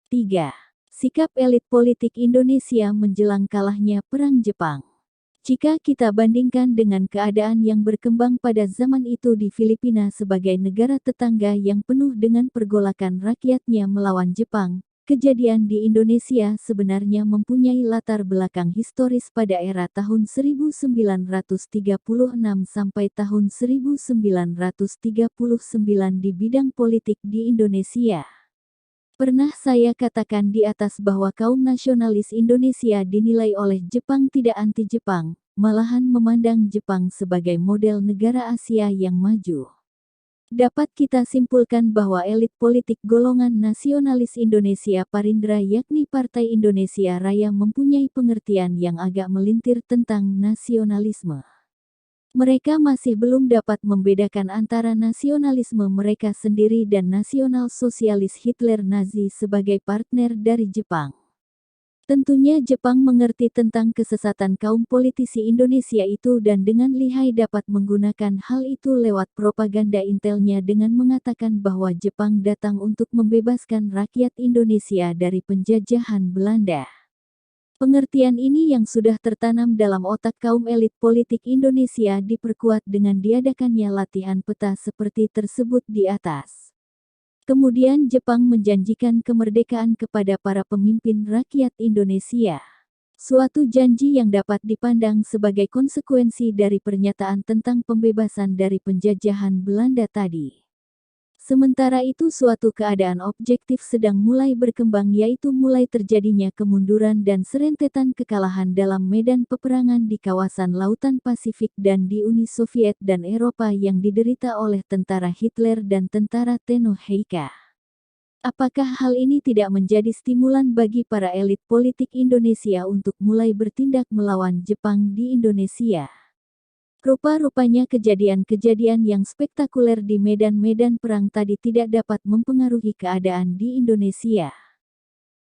3. Sikap elit politik Indonesia menjelang kalahnya Perang Jepang. Jika kita bandingkan dengan keadaan yang berkembang pada zaman itu di Filipina sebagai negara tetangga yang penuh dengan pergolakan rakyatnya melawan Jepang, kejadian di Indonesia sebenarnya mempunyai latar belakang historis pada era tahun 1936 sampai tahun 1939 di bidang politik di Indonesia. Pernah saya katakan di atas bahwa kaum nasionalis Indonesia dinilai oleh Jepang tidak anti-Jepang, malahan memandang Jepang sebagai model negara Asia yang maju. Dapat kita simpulkan bahwa elit politik golongan nasionalis Indonesia Parindra yakni Partai Indonesia Raya mempunyai pengertian yang agak melintir tentang nasionalisme. Mereka masih belum dapat membedakan antara nasionalisme mereka sendiri dan nasional sosialis Hitler Nazi sebagai partner dari Jepang. Tentunya Jepang mengerti tentang kesesatan kaum politisi Indonesia itu dan dengan lihai dapat menggunakan hal itu lewat propaganda intelnya dengan mengatakan bahwa Jepang datang untuk membebaskan rakyat Indonesia dari penjajahan Belanda. Pengertian ini yang sudah tertanam dalam otak kaum elit politik Indonesia diperkuat dengan diadakannya latihan peta seperti tersebut di atas. Kemudian Jepang menjanjikan kemerdekaan kepada para pemimpin rakyat Indonesia. Suatu janji yang dapat dipandang sebagai konsekuensi dari pernyataan tentang pembebasan dari penjajahan Belanda tadi. Sementara itu suatu keadaan objektif sedang mulai berkembang yaitu mulai terjadinya kemunduran dan serentetan kekalahan dalam medan peperangan di kawasan Lautan Pasifik dan di Uni Soviet dan Eropa yang diderita oleh tentara Hitler dan tentara Tenohheika. Apakah hal ini tidak menjadi stimulan bagi para elit politik Indonesia untuk mulai bertindak melawan Jepang di Indonesia? Rupa-rupanya kejadian-kejadian yang spektakuler di medan-medan perang tadi tidak dapat mempengaruhi keadaan di Indonesia.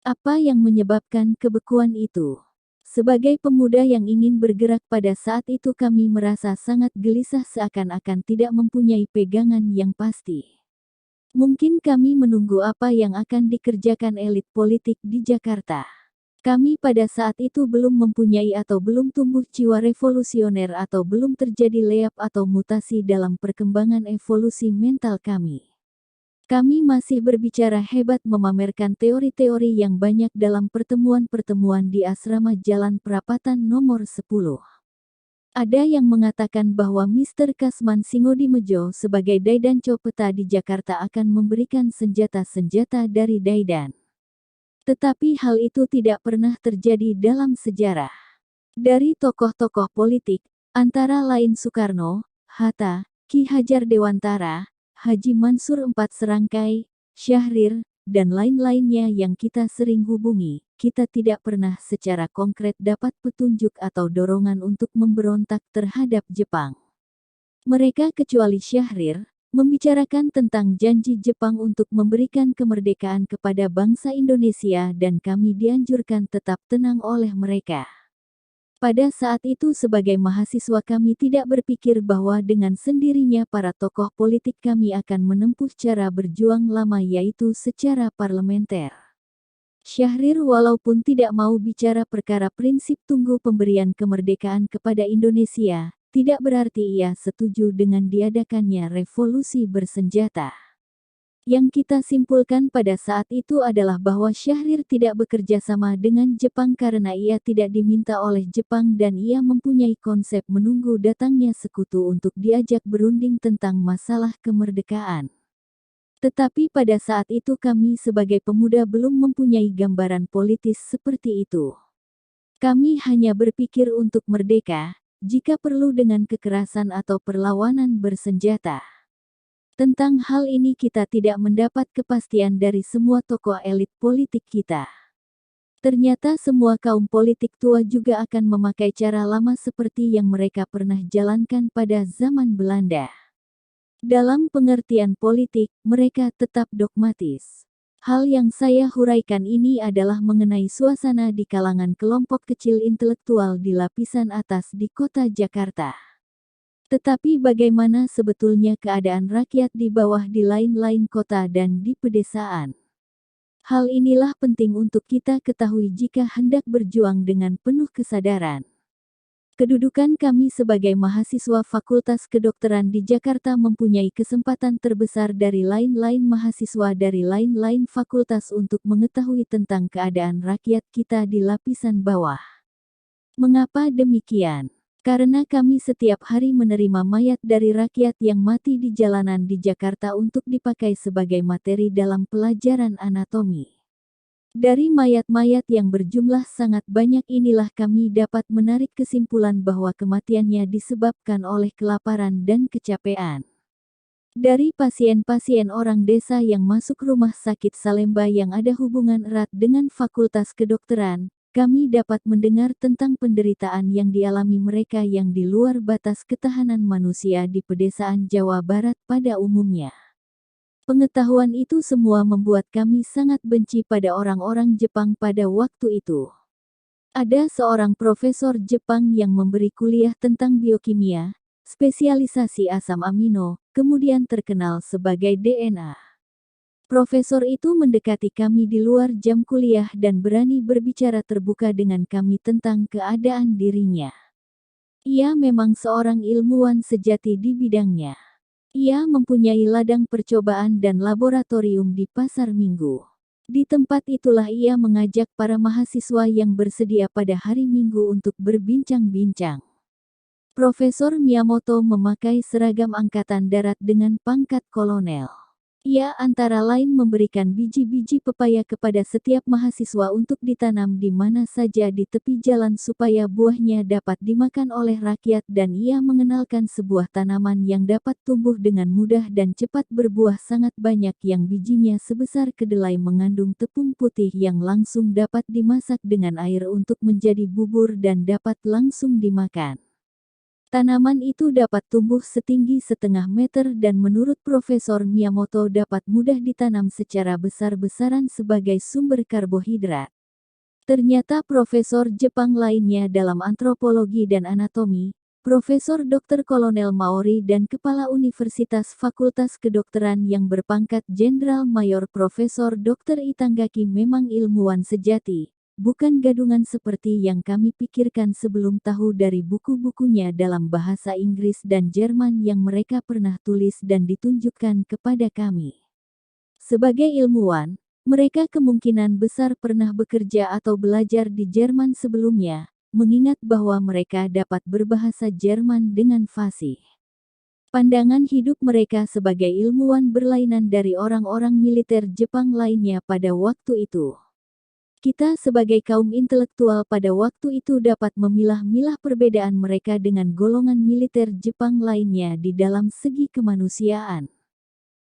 Apa yang menyebabkan kebekuan itu? Sebagai pemuda yang ingin bergerak pada saat itu kami merasa sangat gelisah seakan-akan tidak mempunyai pegangan yang pasti. Mungkin kami menunggu apa yang akan dikerjakan elit politik di Jakarta. Kami pada saat itu belum mempunyai atau belum tumbuh jiwa revolusioner atau belum terjadi leap atau mutasi dalam perkembangan evolusi mental kami. Kami masih berbicara hebat memamerkan teori-teori yang banyak dalam pertemuan-pertemuan di asrama Jalan Perapatan nomor 10. Ada yang mengatakan bahwa Mr. Kasman Singodimejo sebagai Daidanco Peta di Jakarta akan memberikan senjata-senjata dari Daidan. Tetapi hal itu tidak pernah terjadi dalam sejarah. Dari tokoh-tokoh politik, antara lain Soekarno, Hatta, Ki Hajar Dewantara, Haji Mansur IV Serangkai, Syahrir, dan lain-lainnya yang kita sering hubungi, kita tidak pernah secara konkret dapat petunjuk atau dorongan untuk memberontak terhadap Jepang. Mereka kecuali Syahrir, membicarakan tentang janji Jepang untuk memberikan kemerdekaan kepada bangsa Indonesia dan kami dianjurkan tetap tenang oleh mereka. Pada saat itu sebagai mahasiswa kami tidak berpikir bahwa dengan sendirinya para tokoh politik kami akan menempuh cara berjuang lama yaitu secara parlementer. Syahrir walaupun tidak mau bicara perkara prinsip tunggu pemberian kemerdekaan kepada Indonesia, tidak berarti ia setuju dengan diadakannya revolusi bersenjata. Yang kita simpulkan pada saat itu adalah bahwa Syahrir tidak bekerja sama dengan Jepang karena ia tidak diminta oleh Jepang dan ia mempunyai konsep menunggu datangnya sekutu untuk diajak berunding tentang masalah kemerdekaan. Tetapi pada saat itu kami sebagai pemuda belum mempunyai gambaran politis seperti itu. Kami hanya berpikir untuk merdeka, jika perlu dengan kekerasan atau perlawanan bersenjata. Tentang hal ini kita tidak mendapat kepastian dari semua tokoh elit politik kita. Ternyata semua kaum politik tua juga akan memakai cara lama seperti yang mereka pernah jalankan pada zaman Belanda. Dalam pengertian politik, mereka tetap dogmatis. Hal yang saya huraikan ini adalah mengenai suasana di kalangan kelompok kecil intelektual di lapisan atas di kota Jakarta. Tetapi bagaimana sebetulnya keadaan rakyat di bawah di lain-lain kota dan di pedesaan? Hal inilah penting untuk kita ketahui jika hendak berjuang dengan penuh kesadaran. Kedudukan kami sebagai mahasiswa Fakultas Kedokteran di Jakarta mempunyai kesempatan terbesar dari lain-lain mahasiswa dari lain-lain fakultas untuk mengetahui tentang keadaan rakyat kita di lapisan bawah. Mengapa demikian? Karena kami setiap hari menerima mayat dari rakyat yang mati di jalanan di Jakarta untuk dipakai sebagai materi dalam pelajaran anatomi. Dari mayat-mayat yang berjumlah sangat banyak inilah kami dapat menarik kesimpulan bahwa kematiannya disebabkan oleh kelaparan dan kecapean. Dari pasien-pasien orang desa yang masuk rumah sakit Salemba yang ada hubungan erat dengan Fakultas Kedokteran, kami dapat mendengar tentang penderitaan yang dialami mereka yang di luar batas ketahanan manusia di pedesaan Jawa Barat pada umumnya. Pengetahuan itu semua membuat kami sangat benci pada orang-orang Jepang pada waktu itu. Ada seorang profesor Jepang yang memberi kuliah tentang biokimia, spesialisasi asam amino, kemudian terkenal sebagai DNA. Profesor itu mendekati kami di luar jam kuliah dan berani berbicara terbuka dengan kami tentang keadaan dirinya. Ia memang seorang ilmuwan sejati di bidangnya. Ia mempunyai ladang percobaan dan laboratorium di Pasar Minggu. Di tempat itulah ia mengajak para mahasiswa yang bersedia pada hari Minggu untuk berbincang-bincang. Profesor Miyamoto memakai seragam angkatan darat dengan pangkat kolonel. Ia antara lain memberikan biji-biji pepaya kepada setiap mahasiswa untuk ditanam di mana saja di tepi jalan supaya buahnya dapat dimakan oleh rakyat dan ia mengenalkan sebuah tanaman yang dapat tumbuh dengan mudah dan cepat berbuah sangat banyak yang bijinya sebesar kedelai mengandung tepung putih yang langsung dapat dimasak dengan air untuk menjadi bubur dan dapat langsung dimakan. Tanaman itu dapat tumbuh setinggi 0,5 meter dan menurut Profesor Miyamoto dapat mudah ditanam secara besar-besaran sebagai sumber karbohidrat. Ternyata profesor Jepang lainnya dalam antropologi dan anatomi, Profesor Dr. Kolonel Maori dan Kepala Universitas Fakultas Kedokteran yang berpangkat Jenderal Mayor Profesor Dr. Itagaki memang ilmuwan sejati. Bukan gadungan seperti yang kami pikirkan sebelum tahu dari buku-bukunya dalam bahasa Inggris dan Jerman yang mereka pernah tulis dan ditunjukkan kepada kami. Sebagai ilmuwan, mereka kemungkinan besar pernah bekerja atau belajar di Jerman sebelumnya, mengingat bahwa mereka dapat berbahasa Jerman dengan fasih. Pandangan hidup mereka sebagai ilmuwan berlainan dari orang-orang militer Jepang lainnya pada waktu itu. Kita sebagai kaum intelektual pada waktu itu dapat memilah-milah perbedaan mereka dengan golongan militer Jepang lainnya di dalam segi kemanusiaan.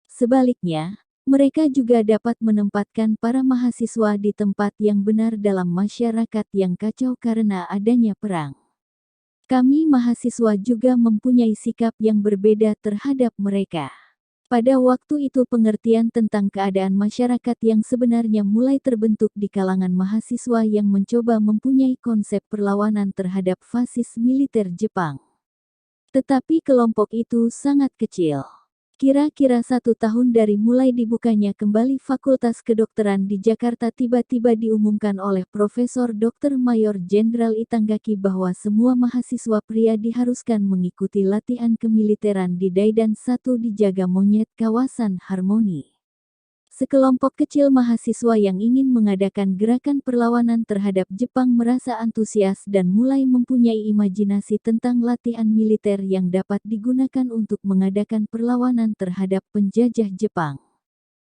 Sebaliknya, mereka juga dapat menempatkan para mahasiswa di tempat yang benar dalam masyarakat yang kacau karena adanya perang. Kami mahasiswa juga mempunyai sikap yang berbeda terhadap mereka. Pada waktu itu pengertian tentang keadaan masyarakat yang sebenarnya mulai terbentuk di kalangan mahasiswa yang mencoba mempunyai konsep perlawanan terhadap fasis militer Jepang. Tetapi kelompok itu sangat kecil. Kira-kira 1 tahun dari mulai dibukanya kembali Fakultas Kedokteran di Jakarta tiba-tiba diumumkan oleh Profesor Dr. Mayor Jenderal Itagaki bahwa semua mahasiswa pria diharuskan mengikuti latihan kemiliteran di Daidan 1 di Jaga Monyet kawasan Harmoni. Sekelompok kecil mahasiswa yang ingin mengadakan gerakan perlawanan terhadap Jepang merasa antusias dan mulai mempunyai imajinasi tentang latihan militer yang dapat digunakan untuk mengadakan perlawanan terhadap penjajah Jepang.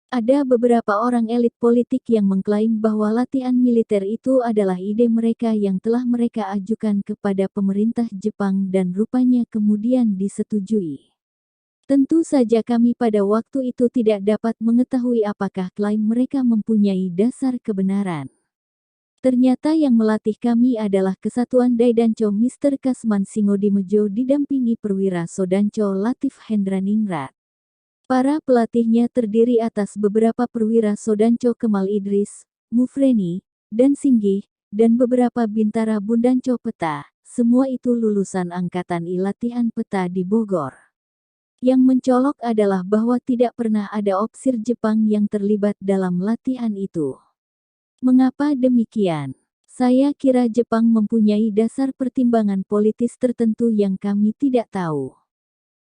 Ada beberapa orang elit politik yang mengklaim bahwa latihan militer itu adalah ide mereka yang telah mereka ajukan kepada pemerintah Jepang dan rupanya kemudian disetujui. Tentu saja kami pada waktu itu tidak dapat mengetahui apakah klaim mereka mempunyai dasar kebenaran. Ternyata yang melatih kami adalah Kesatuan Daidancho Mr. Kasman Singodimejo didampingi Perwira Sodancho Latif Hendraningrat. Para pelatihnya terdiri atas beberapa Perwira Sodancho Kemal Idris, Mufreni, dan Singgih, dan beberapa Bintara Bundancho Peta, semua itu lulusan Angkatan I Latihan Peta di Bogor. Yang mencolok adalah bahwa tidak pernah ada opsir Jepang yang terlibat dalam latihan itu. Mengapa demikian? Saya kira Jepang mempunyai dasar pertimbangan politis tertentu yang kami tidak tahu.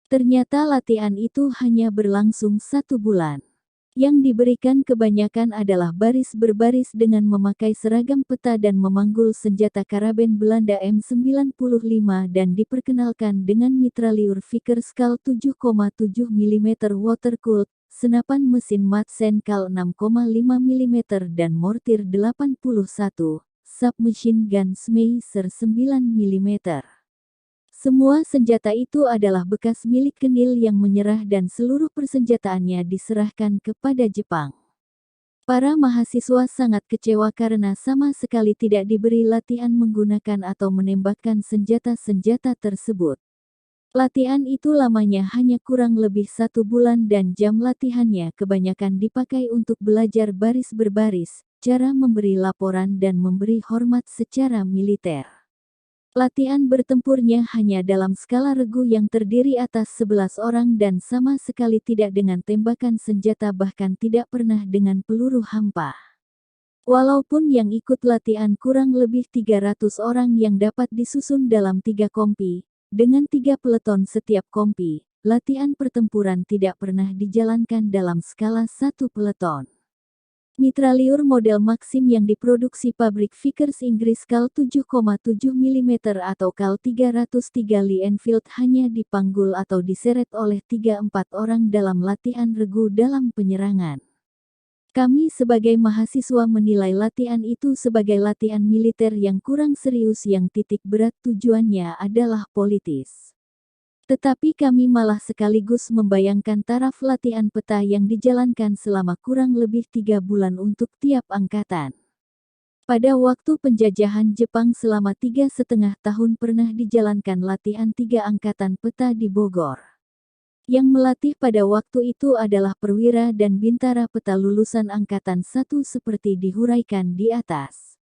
Ternyata latihan itu hanya berlangsung 1 bulan. Yang diberikan kebanyakan adalah baris berbaris dengan memakai seragam peta dan memanggul senjata karaben Belanda M95 dan diperkenalkan dengan mitraliur Vickers-Kal 7,7 mm water-cooled, senapan mesin Madsen Kal 6,5 mm dan mortir 81, submachine gun Schmeisser 9 mm. Semua senjata itu adalah bekas milik Kenil yang menyerah dan seluruh persenjataannya diserahkan kepada Jepang. Para mahasiswa sangat kecewa karena sama sekali tidak diberi latihan menggunakan atau menembakkan senjata-senjata tersebut. Latihan itu lamanya hanya kurang lebih 1 bulan dan jam latihannya kebanyakan dipakai untuk belajar baris berbaris, cara memberi laporan dan memberi hormat secara militer. Latihan bertempurnya hanya dalam skala regu yang terdiri atas 11 orang dan sama sekali tidak dengan tembakan senjata bahkan tidak pernah dengan peluru hampa. Walaupun yang ikut latihan kurang lebih 300 orang yang dapat disusun dalam 3 kompi, dengan 3 peleton setiap kompi, latihan pertempuran tidak pernah dijalankan dalam skala 1 peleton. Mitraliur model Maxim yang diproduksi pabrik Vickers Inggris Kal 7,7 mm atau Kal 303 Lee Enfield hanya dipanggul atau diseret oleh 3-4 orang dalam latihan regu dalam penyerangan. Kami sebagai mahasiswa menilai latihan itu sebagai latihan militer yang kurang serius yang titik berat tujuannya adalah politis. Tetapi kami malah sekaligus membayangkan taraf latihan peta yang dijalankan selama kurang lebih 3 bulan untuk tiap angkatan. Pada waktu penjajahan Jepang selama 3,5 tahun pernah dijalankan latihan 3 angkatan peta di Bogor. Yang melatih pada waktu itu adalah perwira dan bintara peta lulusan angkatan 1 seperti dihuraikan di atas.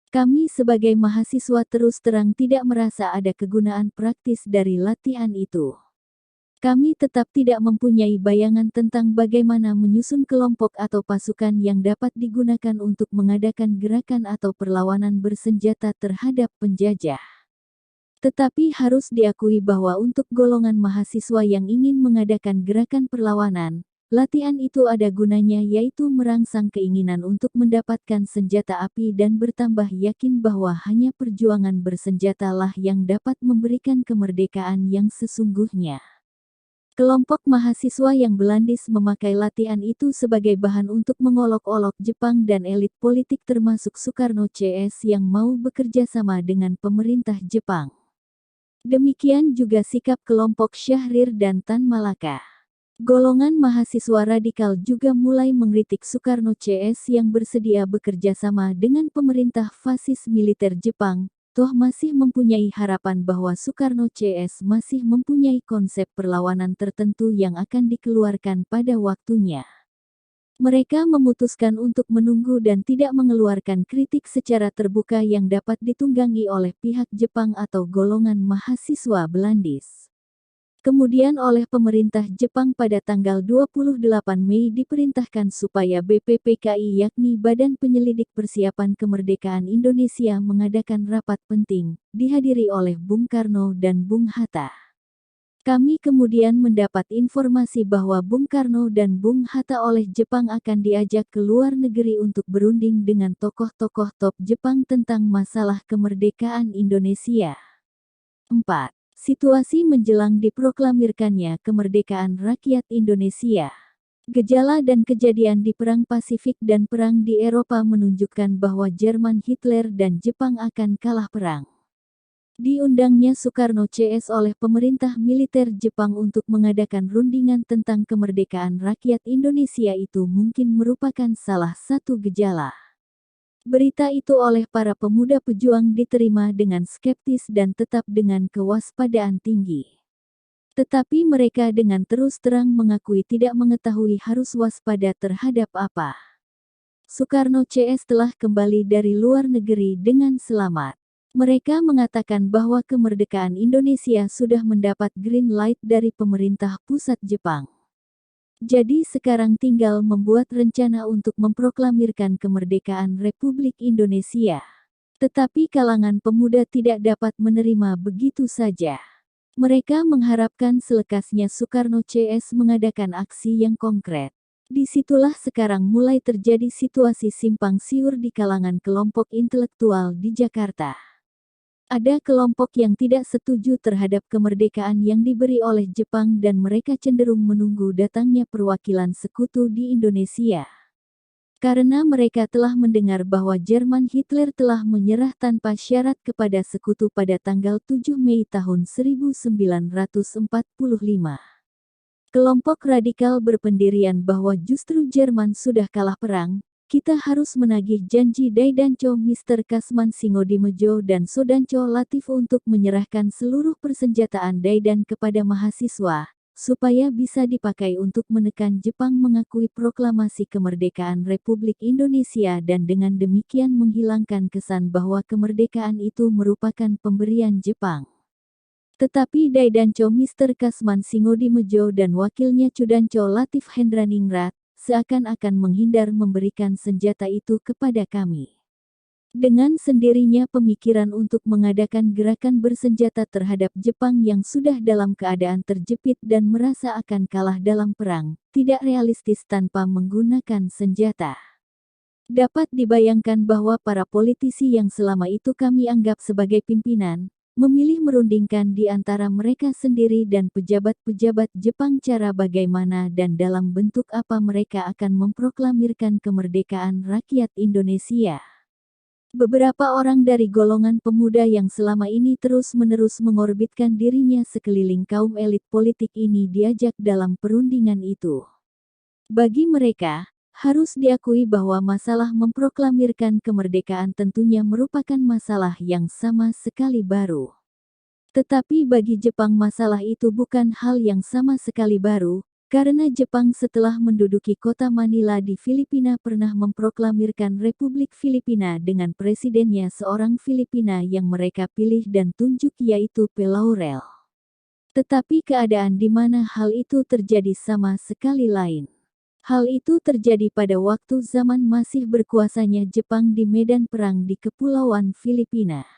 Kami sebagai mahasiswa terus terang tidak merasa ada kegunaan praktis dari latihan itu. Kami tetap tidak mempunyai bayangan tentang bagaimana menyusun kelompok atau pasukan yang dapat digunakan untuk mengadakan gerakan atau perlawanan bersenjata terhadap penjajah. Tetapi harus diakui bahwa untuk golongan mahasiswa yang ingin mengadakan gerakan perlawanan, latihan itu ada gunanya yaitu merangsang keinginan untuk mendapatkan senjata api dan bertambah yakin bahwa hanya perjuangan bersenjatalah yang dapat memberikan kemerdekaan yang sesungguhnya. Kelompok mahasiswa yang Belandis memakai latihan itu sebagai bahan untuk mengolok-olok Jepang dan elit politik termasuk Soekarno CS yang mau bekerja sama dengan pemerintah Jepang. Demikian juga sikap kelompok Syahrir dan Tan Malaka. Golongan mahasiswa radikal juga mulai mengkritik Soekarno CS yang bersedia bekerja sama dengan pemerintah fasis militer Jepang, toh masih mempunyai harapan bahwa Soekarno CS masih mempunyai konsep perlawanan tertentu yang akan dikeluarkan pada waktunya. Mereka memutuskan untuk menunggu dan tidak mengeluarkan kritik secara terbuka yang dapat ditunggangi oleh pihak Jepang atau golongan mahasiswa Belandis. Kemudian oleh pemerintah Jepang pada tanggal 28 Mei diperintahkan supaya BPPKI yakni Badan Penyelidik Persiapan Kemerdekaan Indonesia mengadakan rapat penting, dihadiri oleh Bung Karno dan Bung Hatta. Kami kemudian mendapat informasi bahwa Bung Karno dan Bung Hatta oleh Jepang akan diajak ke luar negeri untuk berunding dengan tokoh-tokoh top Jepang tentang masalah kemerdekaan Indonesia. 4. Situasi menjelang diproklamirkannya kemerdekaan rakyat Indonesia. Gejala dan kejadian di Perang Pasifik dan Perang di Eropa menunjukkan bahwa Jerman Hitler dan Jepang akan kalah perang. Diundangnya Soekarno CS oleh pemerintah militer Jepang untuk mengadakan rundingan tentang kemerdekaan rakyat Indonesia itu mungkin merupakan salah satu gejala. Berita itu oleh para pemuda pejuang diterima dengan skeptis dan tetap dengan kewaspadaan tinggi. Tetapi mereka dengan terus terang mengakui tidak mengetahui harus waspada terhadap apa. Soekarno CS telah kembali dari luar negeri dengan selamat. Mereka mengatakan bahwa kemerdekaan Indonesia sudah mendapat green light dari pemerintah pusat Jepang. Jadi sekarang tinggal membuat rencana untuk memproklamirkan kemerdekaan Republik Indonesia. Tetapi kalangan pemuda tidak dapat menerima begitu saja. Mereka mengharapkan selekasnya Soekarno CS mengadakan aksi yang konkret. Disitulah sekarang mulai terjadi situasi simpang siur di kalangan kelompok intelektual di Jakarta. Ada kelompok yang tidak setuju terhadap kemerdekaan yang diberi oleh Jepang dan mereka cenderung menunggu datangnya perwakilan sekutu di Indonesia. Karena mereka telah mendengar bahwa Jerman Hitler telah menyerah tanpa syarat kepada sekutu pada tanggal 7 Mei tahun 1945. Kelompok radikal berpendirian bahwa justru Jerman sudah kalah perang, kita harus menagih janji Daidancho Mr. Kasman Singodimedjo dan Sodancho Latif untuk menyerahkan seluruh persenjataan Daidan kepada mahasiswa, supaya bisa dipakai untuk menekan Jepang mengakui proklamasi kemerdekaan Republik Indonesia dan dengan demikian menghilangkan kesan bahwa kemerdekaan itu merupakan pemberian Jepang. Tetapi Daidancho Mr. Kasman Singodimedjo dan wakilnya Chudancho Latif Hendraningrat seakan-akan menghindar memberikan senjata itu kepada kami. Dengan sendirinya pemikiran untuk mengadakan gerakan bersenjata terhadap Jepang yang sudah dalam keadaan terjepit dan merasa akan kalah dalam perang, tidak realistis tanpa menggunakan senjata. Dapat dibayangkan bahwa para politisi yang selama itu kami anggap sebagai pimpinan, memilih merundingkan di antara mereka sendiri dan pejabat-pejabat Jepang cara bagaimana dan dalam bentuk apa mereka akan memproklamirkan kemerdekaan rakyat Indonesia. Beberapa orang dari golongan pemuda yang selama ini terus-menerus mengorbitkan dirinya sekeliling kaum elit politik ini diajak dalam perundingan itu. Bagi mereka, harus diakui bahwa masalah memproklamirkan kemerdekaan tentunya merupakan masalah yang sama sekali baru. Tetapi bagi Jepang masalah itu bukan hal yang sama sekali baru, karena Jepang setelah menduduki kota Manila di Filipina pernah memproklamirkan Republik Filipina dengan presidennya seorang Filipina yang mereka pilih dan tunjuk yaitu P. Laurel. Tetapi keadaan di mana hal itu terjadi sama sekali lain. Hal itu terjadi pada waktu zaman masih berkuasanya Jepang di medan perang di Kepulauan Filipina.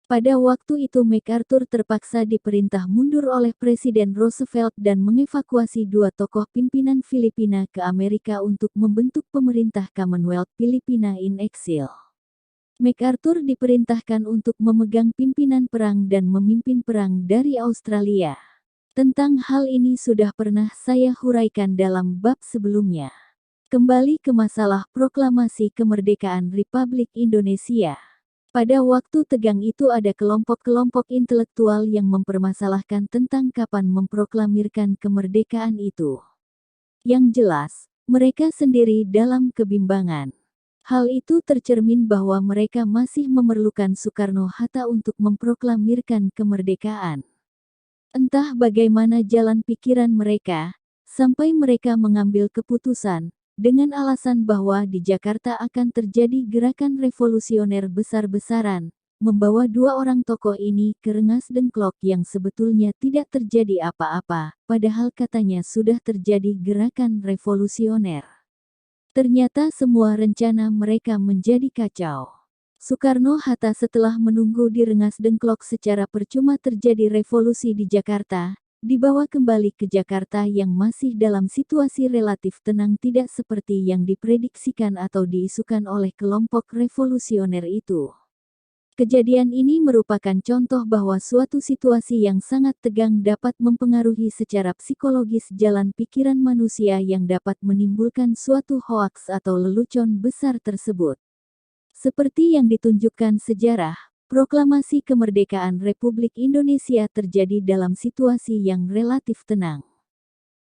Pada waktu itu MacArthur terpaksa diperintah mundur oleh Presiden Roosevelt dan mengevakuasi dua tokoh pimpinan Filipina ke Amerika untuk membentuk pemerintah Commonwealth Filipina in Exile. MacArthur diperintahkan untuk memegang pimpinan perang dan memimpin perang dari Australia. Tentang hal ini sudah pernah saya huraikan dalam bab sebelumnya. Kembali ke masalah proklamasi kemerdekaan Republik Indonesia. Pada waktu tegang itu ada kelompok-kelompok intelektual yang mempermasalahkan tentang kapan memproklamirkan kemerdekaan itu. Yang jelas, mereka sendiri dalam kebimbangan. Hal itu tercermin bahwa mereka masih memerlukan Soekarno-Hatta untuk memproklamirkan kemerdekaan. Entah bagaimana jalan pikiran mereka, sampai mereka mengambil keputusan, dengan alasan bahwa di Jakarta akan terjadi gerakan revolusioner besar-besaran, membawa dua orang tokoh ini ke Rengas Dengklok yang sebetulnya tidak terjadi apa-apa, padahal katanya sudah terjadi gerakan revolusioner. Ternyata semua rencana mereka menjadi kacau. Soekarno-Hatta setelah menunggu di Rengas Dengklok secara percuma terjadi revolusi di Jakarta, dibawa kembali ke Jakarta yang masih dalam situasi relatif tenang tidak seperti yang diprediksikan atau diisukan oleh kelompok revolusioner itu. Kejadian ini merupakan contoh bahwa suatu situasi yang sangat tegang dapat mempengaruhi secara psikologis jalan pikiran manusia yang dapat menimbulkan suatu hoaks atau lelucon besar tersebut. Seperti yang ditunjukkan sejarah, proklamasi kemerdekaan Republik Indonesia terjadi dalam situasi yang relatif tenang.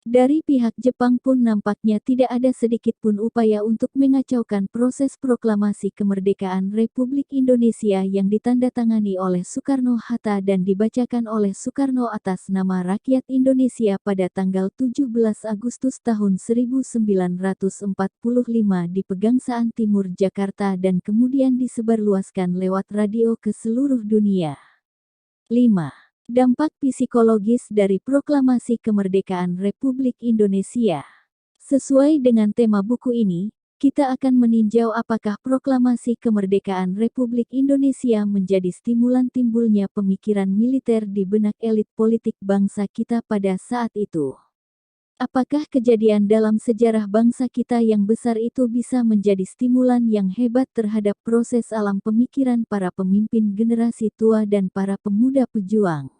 Dari pihak Jepang pun nampaknya tidak ada sedikit pun upaya untuk mengacaukan proses proklamasi kemerdekaan Republik Indonesia yang ditandatangani oleh Soekarno-Hatta dan dibacakan oleh Soekarno atas nama rakyat Indonesia pada tanggal 17 Agustus tahun 1945 di Pegangsaan Timur Jakarta dan kemudian disebarluaskan lewat radio ke seluruh dunia. 5. Dampak psikologis dari Proklamasi Kemerdekaan Republik Indonesia. Sesuai dengan tema buku ini, kita akan meninjau apakah Proklamasi Kemerdekaan Republik Indonesia menjadi stimulan timbulnya pemikiran militer di benak elit politik bangsa kita pada saat itu. Apakah kejadian dalam sejarah bangsa kita yang besar itu bisa menjadi stimulan yang hebat terhadap proses alam pemikiran para pemimpin generasi tua dan para pemuda pejuang?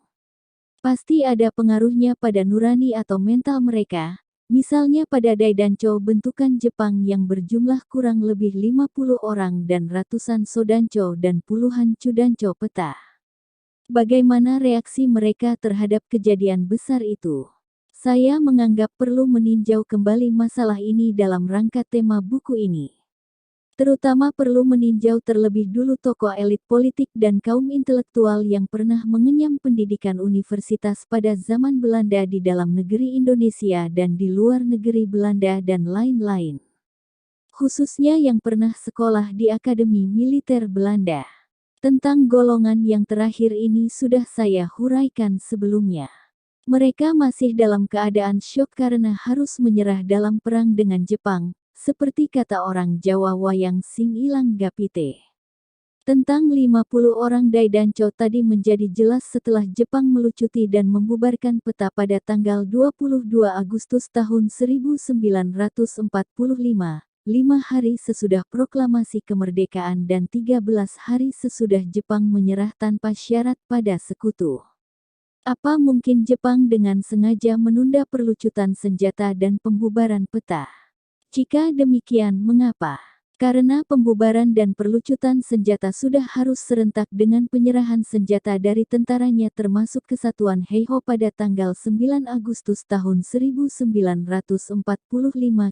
Pasti ada pengaruhnya pada nurani atau mental mereka, misalnya pada Daidancho bentukan Jepang yang berjumlah kurang lebih 50 orang dan ratusan Sodancho dan puluhan Chudancho peta. Bagaimana reaksi mereka terhadap kejadian besar itu? Saya menganggap perlu meninjau kembali masalah ini dalam rangka tema buku ini. Terutama perlu meninjau terlebih dulu tokoh elit politik dan kaum intelektual yang pernah mengenyam pendidikan universitas pada zaman Belanda di dalam negeri Indonesia dan di luar negeri Belanda dan lain-lain. Khususnya yang pernah sekolah di Akademi Militer Belanda. Tentang golongan yang terakhir ini sudah saya huraikan sebelumnya. Mereka masih dalam keadaan syok karena harus menyerah dalam perang dengan Jepang, seperti kata orang Jawa wayang sing ilang gapite. Tentang 50 orang Daidancho tadi menjadi jelas setelah Jepang melucuti dan membubarkan peta pada tanggal 22 Agustus tahun 1945, 5 hari sesudah proklamasi kemerdekaan dan 13 hari sesudah Jepang menyerah tanpa syarat pada sekutu. Apa mungkin Jepang dengan sengaja menunda perlucutan senjata dan pembubaran peta? Jika demikian, mengapa? Karena pembubaran dan perlucutan senjata sudah harus serentak dengan penyerahan senjata dari tentaranya termasuk Kesatuan Heiho pada tanggal 9 Agustus tahun 1945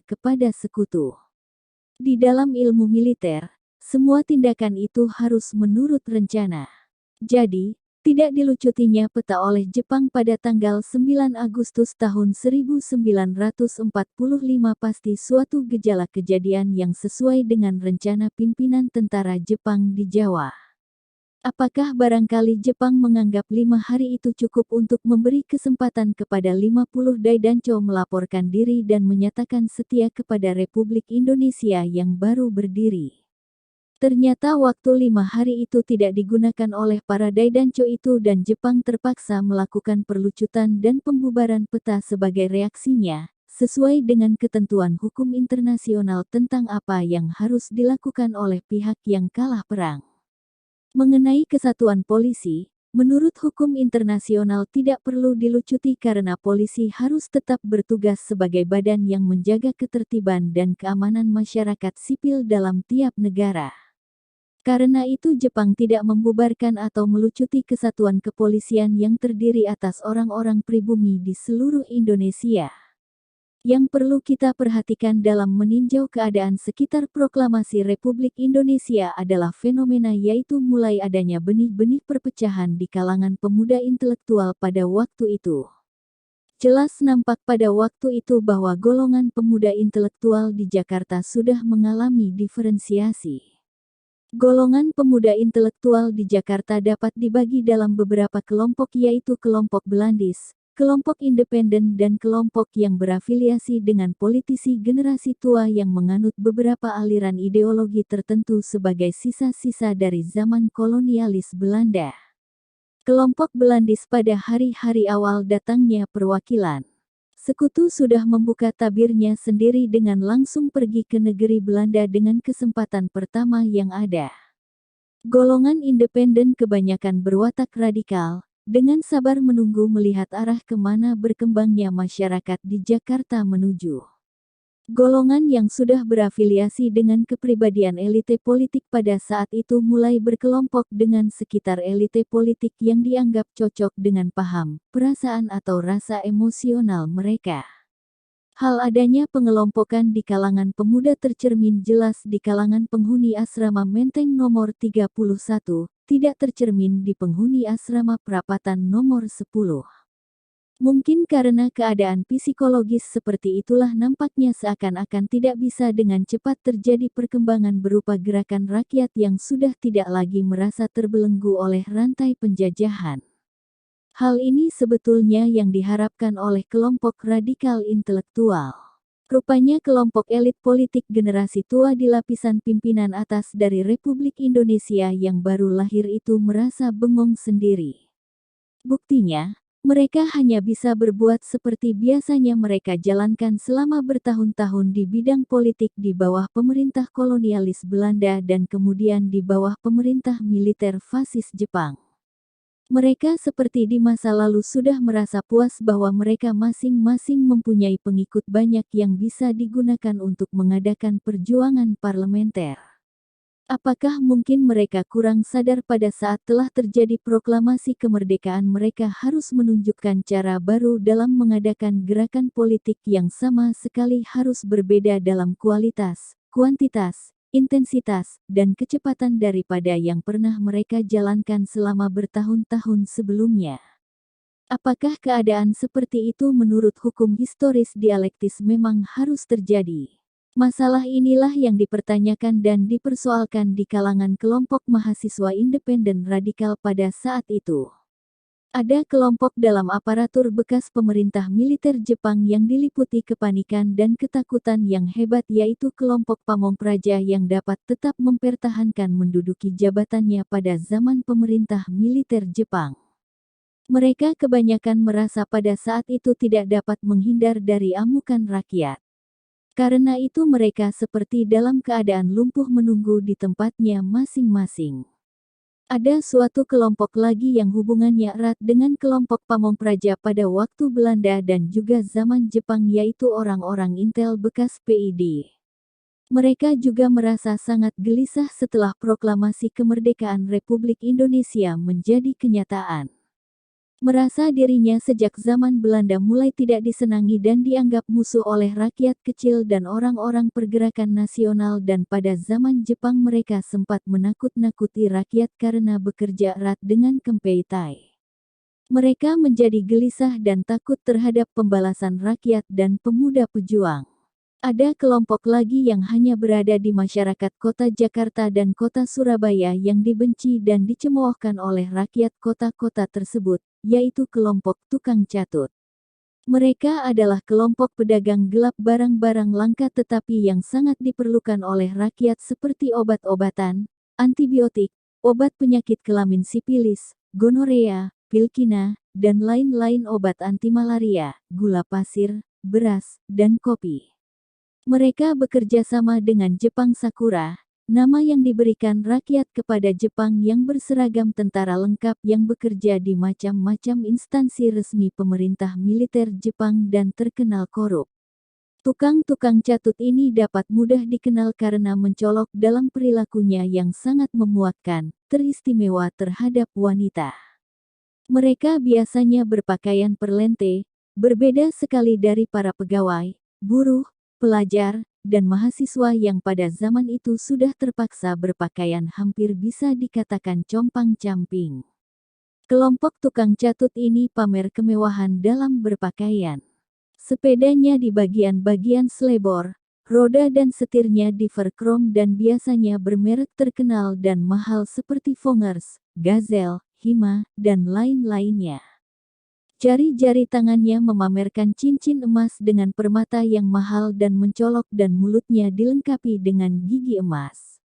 kepada sekutu. Di dalam ilmu militer, semua tindakan itu harus menurut rencana. Jadi, tidak dilucutinya peta oleh Jepang pada tanggal 9 Agustus tahun 1945 pasti suatu gejala kejadian yang sesuai dengan rencana pimpinan tentara Jepang di Jawa. Apakah barangkali Jepang menganggap 5 hari itu cukup untuk memberi kesempatan kepada 50 Daidancho melaporkan diri dan menyatakan setia kepada Republik Indonesia yang baru berdiri? Ternyata waktu 5 hari itu tidak digunakan oleh para Daidancho itu dan Jepang terpaksa melakukan perlucutan dan pembubaran peta sebagai reaksinya, sesuai dengan ketentuan hukum internasional tentang apa yang harus dilakukan oleh pihak yang kalah perang. Mengenai kesatuan polisi, menurut hukum internasional tidak perlu dilucuti karena polisi harus tetap bertugas sebagai badan yang menjaga ketertiban dan keamanan masyarakat sipil dalam tiap negara. Karena itu Jepang tidak membubarkan atau melucuti kesatuan kepolisian yang terdiri atas orang-orang pribumi di seluruh Indonesia. Yang perlu kita perhatikan dalam meninjau keadaan sekitar proklamasi Republik Indonesia adalah fenomena yaitu mulai adanya benih-benih perpecahan di kalangan pemuda intelektual pada waktu itu. Jelas nampak pada waktu itu bahwa golongan pemuda intelektual di Jakarta sudah mengalami diferensiasi. Golongan pemuda intelektual di Jakarta dapat dibagi dalam beberapa kelompok yaitu kelompok Belandis, kelompok independen dan kelompok yang berafiliasi dengan politisi generasi tua yang menganut beberapa aliran ideologi tertentu sebagai sisa-sisa dari zaman kolonialis Belanda. Kelompok Belandis pada hari-hari awal datangnya perwakilan Sekutu sudah membuka tabirnya sendiri dengan langsung pergi ke negeri Belanda dengan kesempatan pertama yang ada. Golongan independen kebanyakan berwatak radikal, dengan sabar menunggu melihat arah kemana berkembangnya masyarakat di Jakarta menuju. Golongan yang sudah berafiliasi dengan kepribadian elite politik pada saat itu mulai berkelompok dengan sekitar elite politik yang dianggap cocok dengan paham, perasaan atau rasa emosional mereka. Hal adanya pengelompokan di kalangan pemuda tercermin jelas di kalangan penghuni asrama Menteng nomor 31, tidak tercermin di penghuni asrama Prapatan nomor 10. Mungkin karena keadaan psikologis seperti itulah nampaknya seakan-akan tidak bisa dengan cepat terjadi perkembangan berupa gerakan rakyat yang sudah tidak lagi merasa terbelenggu oleh rantai penjajahan. Hal ini sebetulnya yang diharapkan oleh kelompok radikal intelektual. Rupanya kelompok elit politik generasi tua di lapisan pimpinan atas dari Republik Indonesia yang baru lahir itu merasa bengong sendiri. Buktinya, mereka hanya bisa berbuat seperti biasanya mereka jalankan selama bertahun-tahun di bidang politik di bawah pemerintah kolonialis Belanda dan kemudian di bawah pemerintah militer fasis Jepang. Mereka seperti di masa lalu sudah merasa puas bahwa mereka masing-masing mempunyai pengikut banyak yang bisa digunakan untuk mengadakan perjuangan parlementer. Apakah mungkin mereka kurang sadar pada saat telah terjadi proklamasi kemerdekaan mereka harus menunjukkan cara baru dalam mengadakan gerakan politik yang sama sekali harus berbeda dalam kualitas, kuantitas, intensitas, dan kecepatan daripada yang pernah mereka jalankan selama bertahun-tahun sebelumnya. Apakah keadaan seperti itu menurut hukum historis dialektis memang harus terjadi? Masalah inilah yang dipertanyakan dan dipersoalkan di kalangan kelompok mahasiswa independen radikal pada saat itu. Ada kelompok dalam aparatur bekas pemerintah militer Jepang yang diliputi kepanikan dan ketakutan yang hebat, yaitu kelompok Pamong Praja yang dapat tetap mempertahankan menduduki jabatannya pada zaman pemerintah militer Jepang. Mereka kebanyakan merasa pada saat itu tidak dapat menghindar dari amukan rakyat. Karena itu mereka seperti dalam keadaan lumpuh menunggu di tempatnya masing-masing. Ada suatu kelompok lagi yang hubungannya erat dengan kelompok Pamong Praja pada waktu Belanda dan juga zaman Jepang, yaitu orang-orang intel bekas PID. Mereka juga merasa sangat gelisah setelah proklamasi kemerdekaan Republik Indonesia menjadi kenyataan. Merasa dirinya sejak zaman Belanda mulai tidak disenangi dan dianggap musuh oleh rakyat kecil dan orang-orang pergerakan nasional, dan pada zaman Jepang mereka sempat menakut-nakuti rakyat karena bekerja erat dengan Kempeitai. Mereka menjadi gelisah dan takut terhadap pembalasan rakyat dan pemuda pejuang. Ada kelompok lagi yang hanya berada di masyarakat kota Jakarta dan kota Surabaya yang dibenci dan dicemoohkan oleh rakyat kota-kota tersebut, yaitu kelompok tukang catut. Mereka adalah kelompok pedagang gelap barang-barang langka tetapi yang sangat diperlukan oleh rakyat seperti obat-obatan, antibiotik, obat penyakit kelamin sipilis, gonorea, pilkina, dan lain-lain obat anti malaria, gula pasir, beras, dan kopi. Mereka bekerja sama dengan Jepang Sakura, nama yang diberikan rakyat kepada Jepang yang berseragam tentara lengkap yang bekerja di macam-macam instansi resmi pemerintah militer Jepang dan terkenal korup. Tukang-tukang catut ini dapat mudah dikenal karena mencolok dalam perilakunya yang sangat memuakkan, teristimewa terhadap wanita. Mereka biasanya berpakaian perlente, berbeda sekali dari para pegawai, buruh, pelajar, dan mahasiswa yang pada zaman itu sudah terpaksa berpakaian hampir bisa dikatakan compang-camping. Kelompok tukang catut ini pamer kemewahan dalam berpakaian. Sepedanya di bagian-bagian selebor, roda dan setirnya di verkrom dan biasanya bermerek terkenal dan mahal seperti Vongers, Gazelle, Hima, dan lain-lainnya. Jari-jari tangannya memamerkan cincin emas dengan permata yang mahal dan mencolok dan mulutnya dilengkapi dengan gigi emas.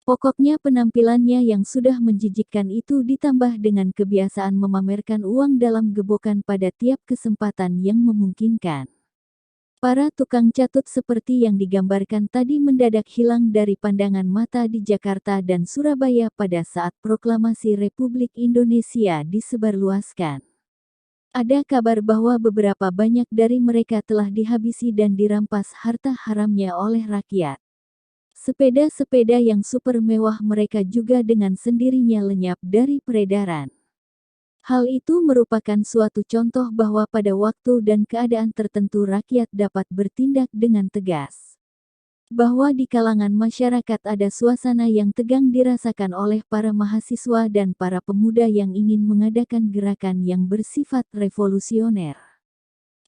Pokoknya penampilannya yang sudah menjijikkan itu ditambah dengan kebiasaan memamerkan uang dalam gebokan pada tiap kesempatan yang memungkinkan. Para tukang catut seperti yang digambarkan tadi mendadak hilang dari pandangan mata di Jakarta dan Surabaya pada saat proklamasi Republik Indonesia disebarluaskan. Ada kabar bahwa beberapa banyak dari mereka telah dihabisi dan dirampas harta haramnya oleh rakyat. Sepeda-sepeda yang super mewah mereka juga dengan sendirinya lenyap dari peredaran. Hal itu merupakan suatu contoh bahwa pada waktu dan keadaan tertentu rakyat dapat bertindak dengan tegas. Bahwa di kalangan masyarakat ada suasana yang tegang dirasakan oleh para mahasiswa dan para pemuda yang ingin mengadakan gerakan yang bersifat revolusioner.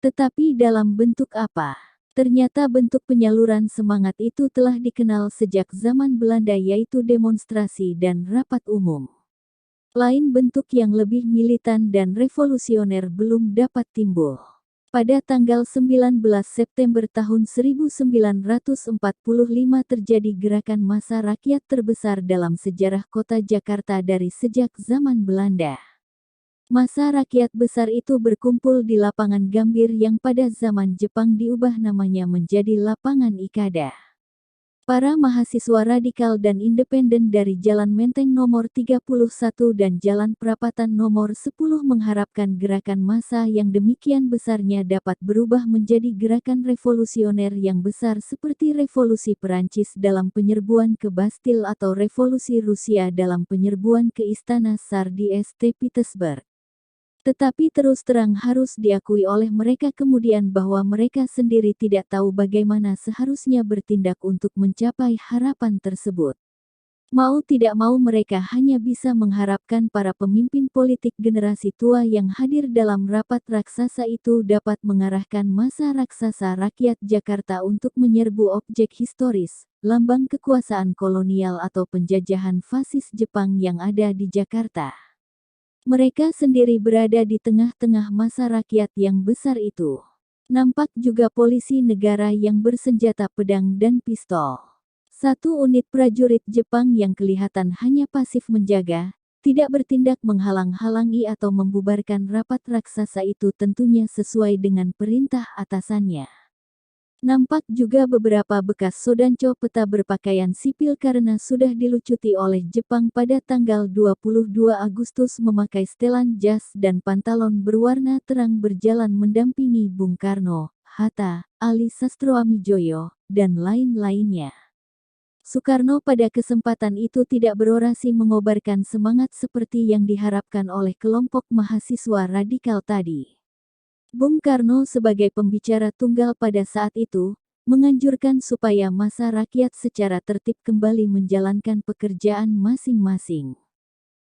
Tetapi dalam bentuk apa? Ternyata bentuk penyaluran semangat itu telah dikenal sejak zaman Belanda, yaitu demonstrasi dan rapat umum. Lain bentuk yang lebih militan dan revolusioner belum dapat timbul. Pada tanggal 19 September tahun 1945 terjadi gerakan massa rakyat terbesar dalam sejarah kota Jakarta dari sejak zaman Belanda. Massa rakyat besar itu berkumpul di lapangan Gambir yang pada zaman Jepang diubah namanya menjadi lapangan Ikada. Para mahasiswa radikal dan independen dari Jalan Menteng nomor 31 dan Jalan Prapatan nomor 10 mengharapkan gerakan massa yang demikian besarnya dapat berubah menjadi gerakan revolusioner yang besar seperti revolusi Perancis dalam penyerbuan ke Bastille atau revolusi Rusia dalam penyerbuan ke Istana Tsar di St. Petersburg. Tetapi terus terang harus diakui oleh mereka kemudian bahwa mereka sendiri tidak tahu bagaimana seharusnya bertindak untuk mencapai harapan tersebut. Mau tidak mau mereka hanya bisa mengharapkan para pemimpin politik generasi tua yang hadir dalam rapat raksasa itu dapat mengarahkan massa raksasa rakyat Jakarta untuk menyerbu objek historis, lambang kekuasaan kolonial atau penjajahan fasis Jepang yang ada di Jakarta. Mereka sendiri berada di tengah-tengah massa rakyat yang besar itu. Nampak juga polisi negara yang bersenjata pedang dan pistol. Satu unit prajurit Jepang yang kelihatan hanya pasif menjaga, tidak bertindak menghalang-halangi atau membubarkan rapat raksasa itu tentunya sesuai dengan perintah atasannya. Nampak juga beberapa bekas sodanco peta berpakaian sipil karena sudah dilucuti oleh Jepang pada tanggal 22 Agustus memakai setelan jas dan pantalon berwarna terang berjalan mendampingi Bung Karno, Hatta, Ali Sastroamidjojo, dan lain-lainnya. Soekarno pada kesempatan itu tidak berorasi mengobarkan semangat seperti yang diharapkan oleh kelompok mahasiswa radikal tadi. Bung Karno sebagai pembicara tunggal pada saat itu, menganjurkan supaya massa rakyat secara tertib kembali menjalankan pekerjaan masing-masing.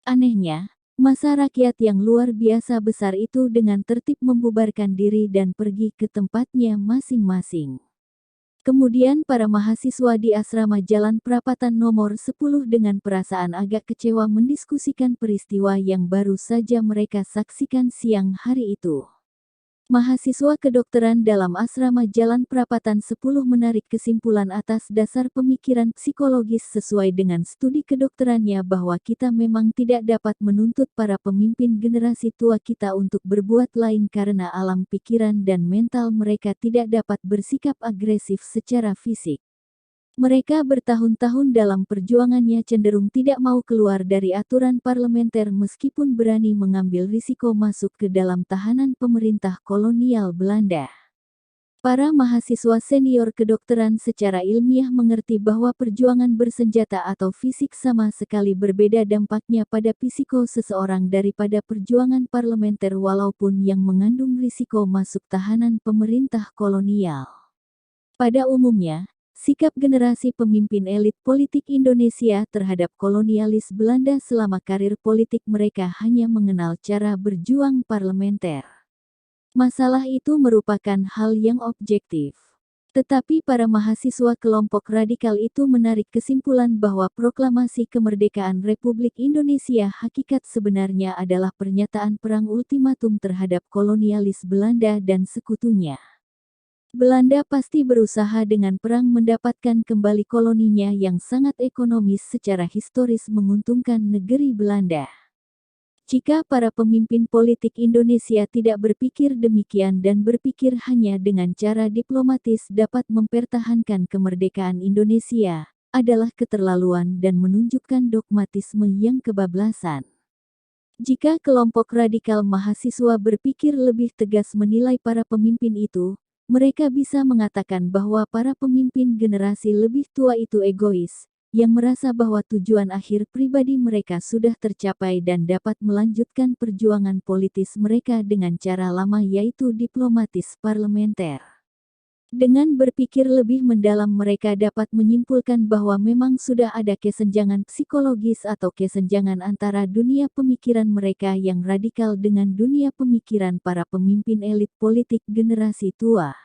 Anehnya, massa rakyat yang luar biasa besar itu dengan tertib membubarkan diri dan pergi ke tempatnya masing-masing. Kemudian para mahasiswa di asrama Jalan Prapatan nomor 10 dengan perasaan agak kecewa mendiskusikan peristiwa yang baru saja mereka saksikan siang hari itu. Mahasiswa kedokteran dalam asrama Jalan Prapatan 10 menarik kesimpulan atas dasar pemikiran psikologis sesuai dengan studi kedokterannya bahwa kita memang tidak dapat menuntut para pemimpin generasi tua kita untuk berbuat lain karena alam pikiran dan mental mereka tidak dapat bersikap agresif secara fisik. Mereka bertahun-tahun dalam perjuangannya cenderung tidak mau keluar dari aturan parlementer meskipun berani mengambil risiko masuk ke dalam tahanan pemerintah kolonial Belanda. Para mahasiswa senior kedokteran secara ilmiah mengerti bahwa perjuangan bersenjata atau fisik sama sekali berbeda dampaknya pada psiko seseorang daripada perjuangan parlementer walaupun yang mengandung risiko masuk tahanan pemerintah kolonial. Pada umumnya, sikap generasi pemimpin elit politik Indonesia terhadap kolonialis Belanda selama karir politik mereka hanya mengenal cara berjuang parlementer. Masalah itu merupakan hal yang objektif. Tetapi para mahasiswa kelompok radikal itu menarik kesimpulan bahwa proklamasi kemerdekaan Republik Indonesia hakikat sebenarnya adalah pernyataan perang ultimatum terhadap kolonialis Belanda dan sekutunya. Belanda pasti berusaha dengan perang mendapatkan kembali koloninya yang sangat ekonomis secara historis menguntungkan negeri Belanda. Jika para pemimpin politik Indonesia tidak berpikir demikian dan berpikir hanya dengan cara diplomatis dapat mempertahankan kemerdekaan Indonesia, adalah keterlaluan dan menunjukkan dogmatisme yang kebablasan. Jika kelompok radikal mahasiswa berpikir lebih tegas menilai para pemimpin itu, mereka bisa mengatakan bahwa para pemimpin generasi lebih tua itu egois, yang merasa bahwa tujuan akhir pribadi mereka sudah tercapai dan dapat melanjutkan perjuangan politis mereka dengan cara lama yaitu diplomatis parlementer. Dengan berpikir lebih mendalam mereka dapat menyimpulkan bahwa memang sudah ada kesenjangan psikologis atau kesenjangan antara dunia pemikiran mereka yang radikal dengan dunia pemikiran para pemimpin elit politik generasi tua.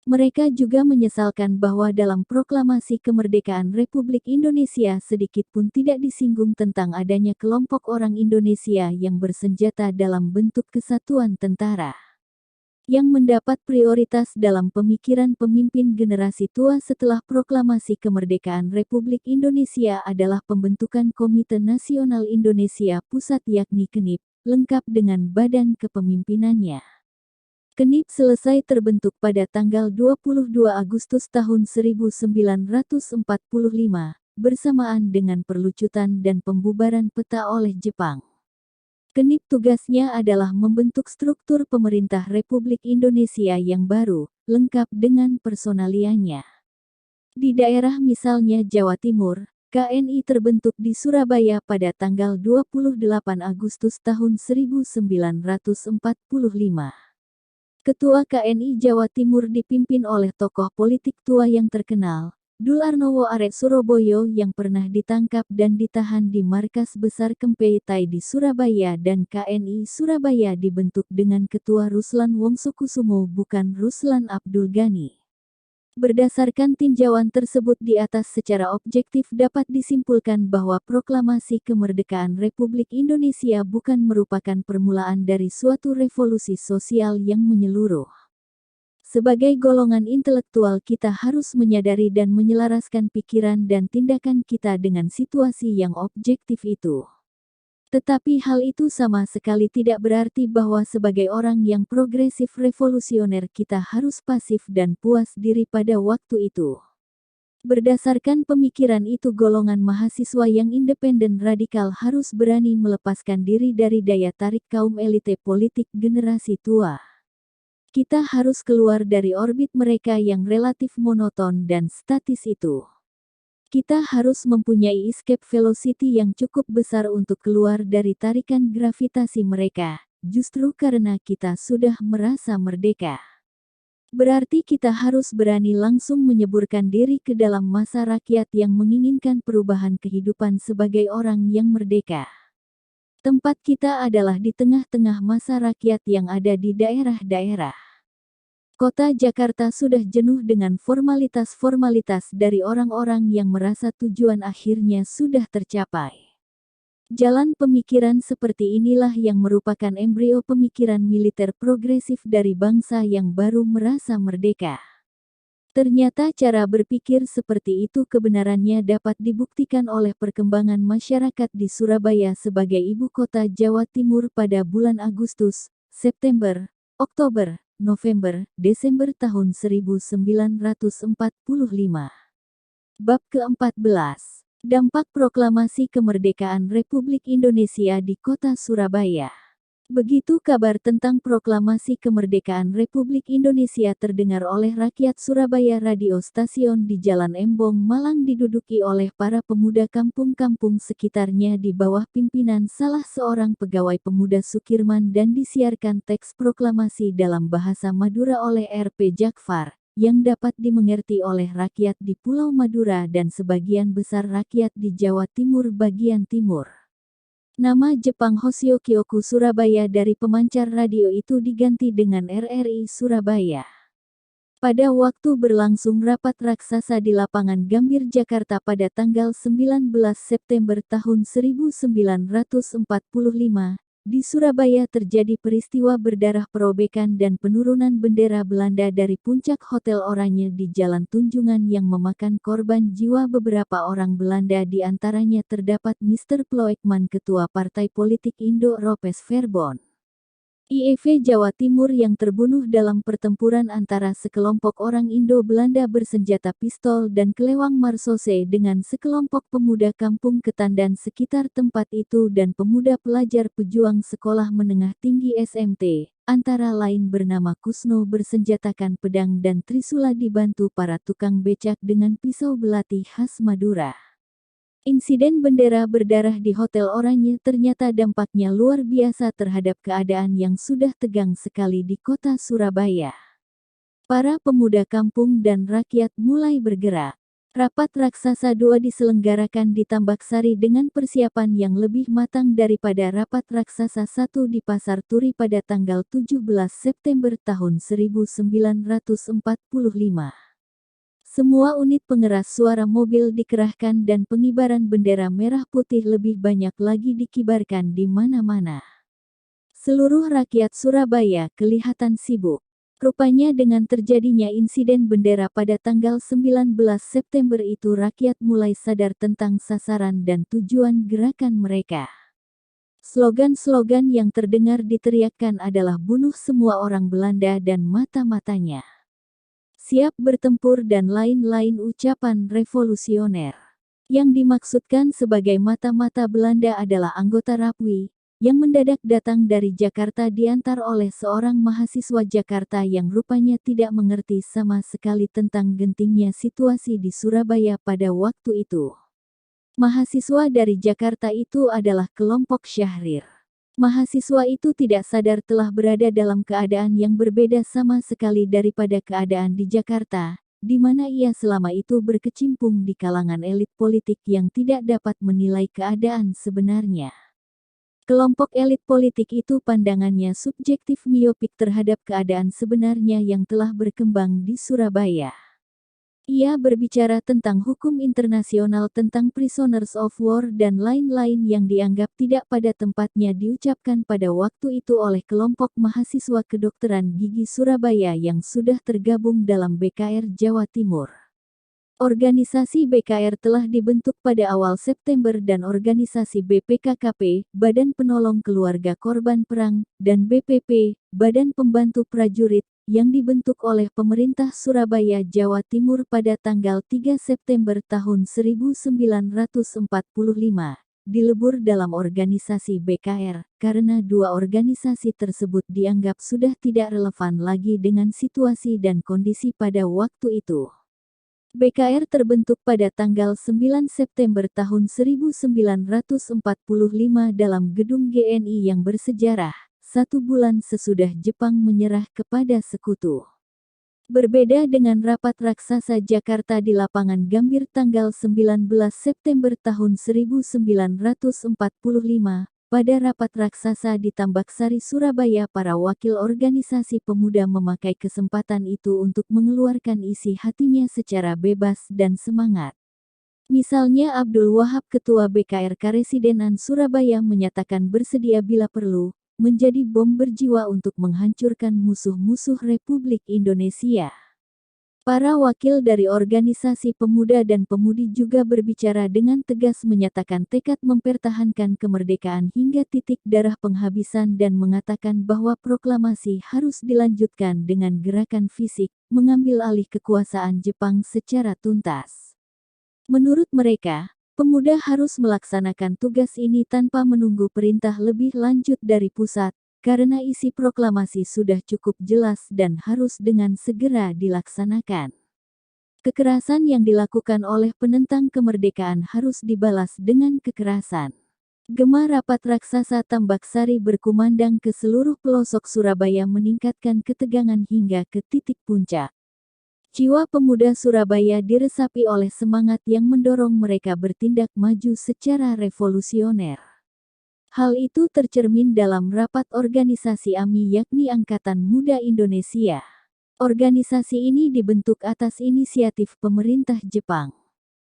Mereka juga menyesalkan bahwa dalam proklamasi kemerdekaan Republik Indonesia sedikit pun tidak disinggung tentang adanya kelompok orang Indonesia yang bersenjata dalam bentuk kesatuan tentara. Yang mendapat prioritas dalam pemikiran pemimpin generasi tua setelah proklamasi kemerdekaan Republik Indonesia adalah pembentukan Komite Nasional Indonesia Pusat yakni KNIP, lengkap dengan badan kepemimpinannya. KNIP selesai terbentuk pada tanggal 22 Agustus tahun 1945, bersamaan dengan perlucutan dan pembubaran peta oleh Jepang. KNIP tugasnya adalah membentuk struktur pemerintah Republik Indonesia yang baru, lengkap dengan personalianya. Di daerah misalnya Jawa Timur, KNI terbentuk di Surabaya pada tanggal 28 Agustus tahun 1945. Ketua KNI Jawa Timur dipimpin oleh tokoh politik tua yang terkenal, Dul Arnowo Arek Suroboyo yang pernah ditangkap dan ditahan di markas besar Kempeitai di Surabaya dan KNI Surabaya dibentuk dengan Ketua Ruslan Wongsokusumo bukan Ruslan Abdul Ghani. Berdasarkan tinjauan tersebut di atas secara objektif dapat disimpulkan bahwa proklamasi kemerdekaan Republik Indonesia bukan merupakan permulaan dari suatu revolusi sosial yang menyeluruh. Sebagai golongan intelektual kita harus menyadari dan menyelaraskan pikiran dan tindakan kita dengan situasi yang objektif itu. Tetapi hal itu sama sekali tidak berarti bahwa sebagai orang yang progresif revolusioner kita harus pasif dan puas diri pada waktu itu. Berdasarkan pemikiran itu golongan mahasiswa yang independen radikal harus berani melepaskan diri dari daya tarik kaum elite politik generasi tua. Kita harus keluar dari orbit mereka yang relatif monoton dan statis itu. Kita harus mempunyai escape velocity yang cukup besar untuk keluar dari tarikan gravitasi mereka, justru karena kita sudah merasa merdeka. Berarti kita harus berani langsung menyeburkan diri ke dalam masa rakyat yang menginginkan perubahan kehidupan sebagai orang yang merdeka. Tempat kita adalah di tengah-tengah masa rakyat yang ada di daerah-daerah. Kota Jakarta sudah jenuh dengan formalitas-formalitas dari orang-orang yang merasa tujuan akhirnya sudah tercapai. Jalan pemikiran seperti inilah yang merupakan embrio pemikiran militer progresif dari bangsa yang baru merasa merdeka. Ternyata cara berpikir seperti itu kebenarannya dapat dibuktikan oleh perkembangan masyarakat di Surabaya sebagai ibu kota Jawa Timur pada bulan Agustus, September, Oktober, November, Desember tahun 1945. Bab ke-14. Dampak Proklamasi Kemerdekaan Republik Indonesia di Kota Surabaya. Begitu kabar tentang Proklamasi Kemerdekaan Republik Indonesia terdengar oleh rakyat Surabaya, radio stasiun di Jalan Embong Malang diduduki oleh para pemuda kampung-kampung sekitarnya di bawah pimpinan salah seorang pegawai pemuda Sukirman dan disiarkan teks proklamasi dalam bahasa Madura oleh R.P. Jakfar, yang dapat dimengerti oleh rakyat di Pulau Madura dan sebagian besar rakyat di Jawa Timur bagian timur. Nama Jepang Hoshio Kyoku Surabaya dari pemancar radio itu diganti dengan RRI Surabaya. Pada waktu berlangsung rapat raksasa di lapangan Gambir Jakarta pada tanggal 19 September tahun 1945, di Surabaya terjadi peristiwa berdarah perobekan dan penurunan bendera Belanda dari puncak Hotel Oranye di Jalan Tunjungan yang memakan korban jiwa beberapa orang Belanda, di antaranya terdapat Mr. Ploekman, ketua Partai Politik Indo-Europes Verbond IEV Jawa Timur, yang terbunuh dalam pertempuran antara sekelompok orang Indo-Belanda bersenjata pistol dan kelewang marsose dengan sekelompok pemuda kampung Ketandan sekitar tempat itu dan pemuda pelajar pejuang sekolah menengah tinggi SMT, antara lain bernama Kusno bersenjatakan pedang dan trisula dibantu para tukang becak dengan pisau belati khas Madura. Insiden bendera berdarah di Hotel Oranye ternyata dampaknya luar biasa terhadap keadaan yang sudah tegang sekali di kota Surabaya. Para pemuda kampung dan rakyat mulai bergerak. Rapat Raksasa 2 diselenggarakan di Tambaksari dengan persiapan yang lebih matang daripada Rapat Raksasa 1 di Pasar Turi pada tanggal 17 September tahun 1945. Semua unit pengeras suara mobil dikerahkan dan pengibaran bendera merah putih lebih banyak lagi dikibarkan di mana-mana. Seluruh rakyat Surabaya kelihatan sibuk. Rupanya dengan terjadinya insiden bendera pada tanggal 19 September itu rakyat mulai sadar tentang sasaran dan tujuan gerakan mereka. Slogan-slogan yang terdengar diteriakkan adalah bunuh semua orang Belanda dan mata-matanya. Siap bertempur dan lain-lain ucapan revolusioner. Yang dimaksudkan sebagai mata-mata Belanda adalah anggota Rapwi, yang mendadak datang dari Jakarta diantar oleh seorang mahasiswa Jakarta yang rupanya tidak mengerti sama sekali tentang gentingnya situasi di Surabaya pada waktu itu. Mahasiswa dari Jakarta itu adalah kelompok Syahrir. Mahasiswa itu tidak sadar telah berada dalam keadaan yang berbeda sama sekali daripada keadaan di Jakarta, di mana ia selama itu berkecimpung di kalangan elit politik yang tidak dapat menilai keadaan sebenarnya. Kelompok elit politik itu pandangannya subjektif miopik terhadap keadaan sebenarnya yang telah berkembang di Surabaya. Ia berbicara tentang hukum internasional tentang prisoners of war dan lain-lain yang dianggap tidak pada tempatnya diucapkan pada waktu itu oleh kelompok mahasiswa kedokteran gigi Surabaya yang sudah tergabung dalam BKR Jawa Timur. Organisasi BKR telah dibentuk pada awal September dan organisasi BPKKP, Badan Penolong Keluarga Korban Perang, dan BPP, Badan Pembantu Prajurit, yang dibentuk oleh pemerintah Surabaya, Jawa Timur pada tanggal 3 September tahun 1945, dilebur dalam organisasi BKR, karena dua organisasi tersebut dianggap sudah tidak relevan lagi dengan situasi dan kondisi pada waktu itu. BKR terbentuk pada tanggal 9 September tahun 1945 dalam gedung GNI yang bersejarah, 1 bulan sesudah Jepang menyerah kepada sekutu. Berbeda dengan Rapat Raksasa Jakarta di Lapangan Gambir tanggal 19 September tahun 1945, pada Rapat Raksasa di Tambaksari Surabaya para wakil organisasi pemuda memakai kesempatan itu untuk mengeluarkan isi hatinya secara bebas dan semangat. Misalnya Abdul Wahab Ketua BKR Karesidenan Surabaya menyatakan bersedia bila perlu, menjadi bom berjiwa untuk menghancurkan musuh-musuh Republik Indonesia. Para wakil dari organisasi pemuda dan pemudi juga berbicara dengan tegas menyatakan tekad mempertahankan kemerdekaan hingga titik darah penghabisan dan mengatakan bahwa proklamasi harus dilanjutkan dengan gerakan fisik, mengambil alih kekuasaan Jepang secara tuntas. Menurut mereka, pemuda harus melaksanakan tugas ini tanpa menunggu perintah lebih lanjut dari pusat, karena isi proklamasi sudah cukup jelas dan harus dengan segera dilaksanakan. Kekerasan yang dilakukan oleh penentang kemerdekaan harus dibalas dengan kekerasan. Gema Rapat Raksasa Tambaksari berkumandang ke seluruh pelosok Surabaya meningkatkan ketegangan hingga ke titik puncak. Jiwa pemuda Surabaya diresapi oleh semangat yang mendorong mereka bertindak maju secara revolusioner. Hal itu tercermin dalam rapat organisasi AMI yakni Angkatan Muda Indonesia. Organisasi ini dibentuk atas inisiatif pemerintah Jepang.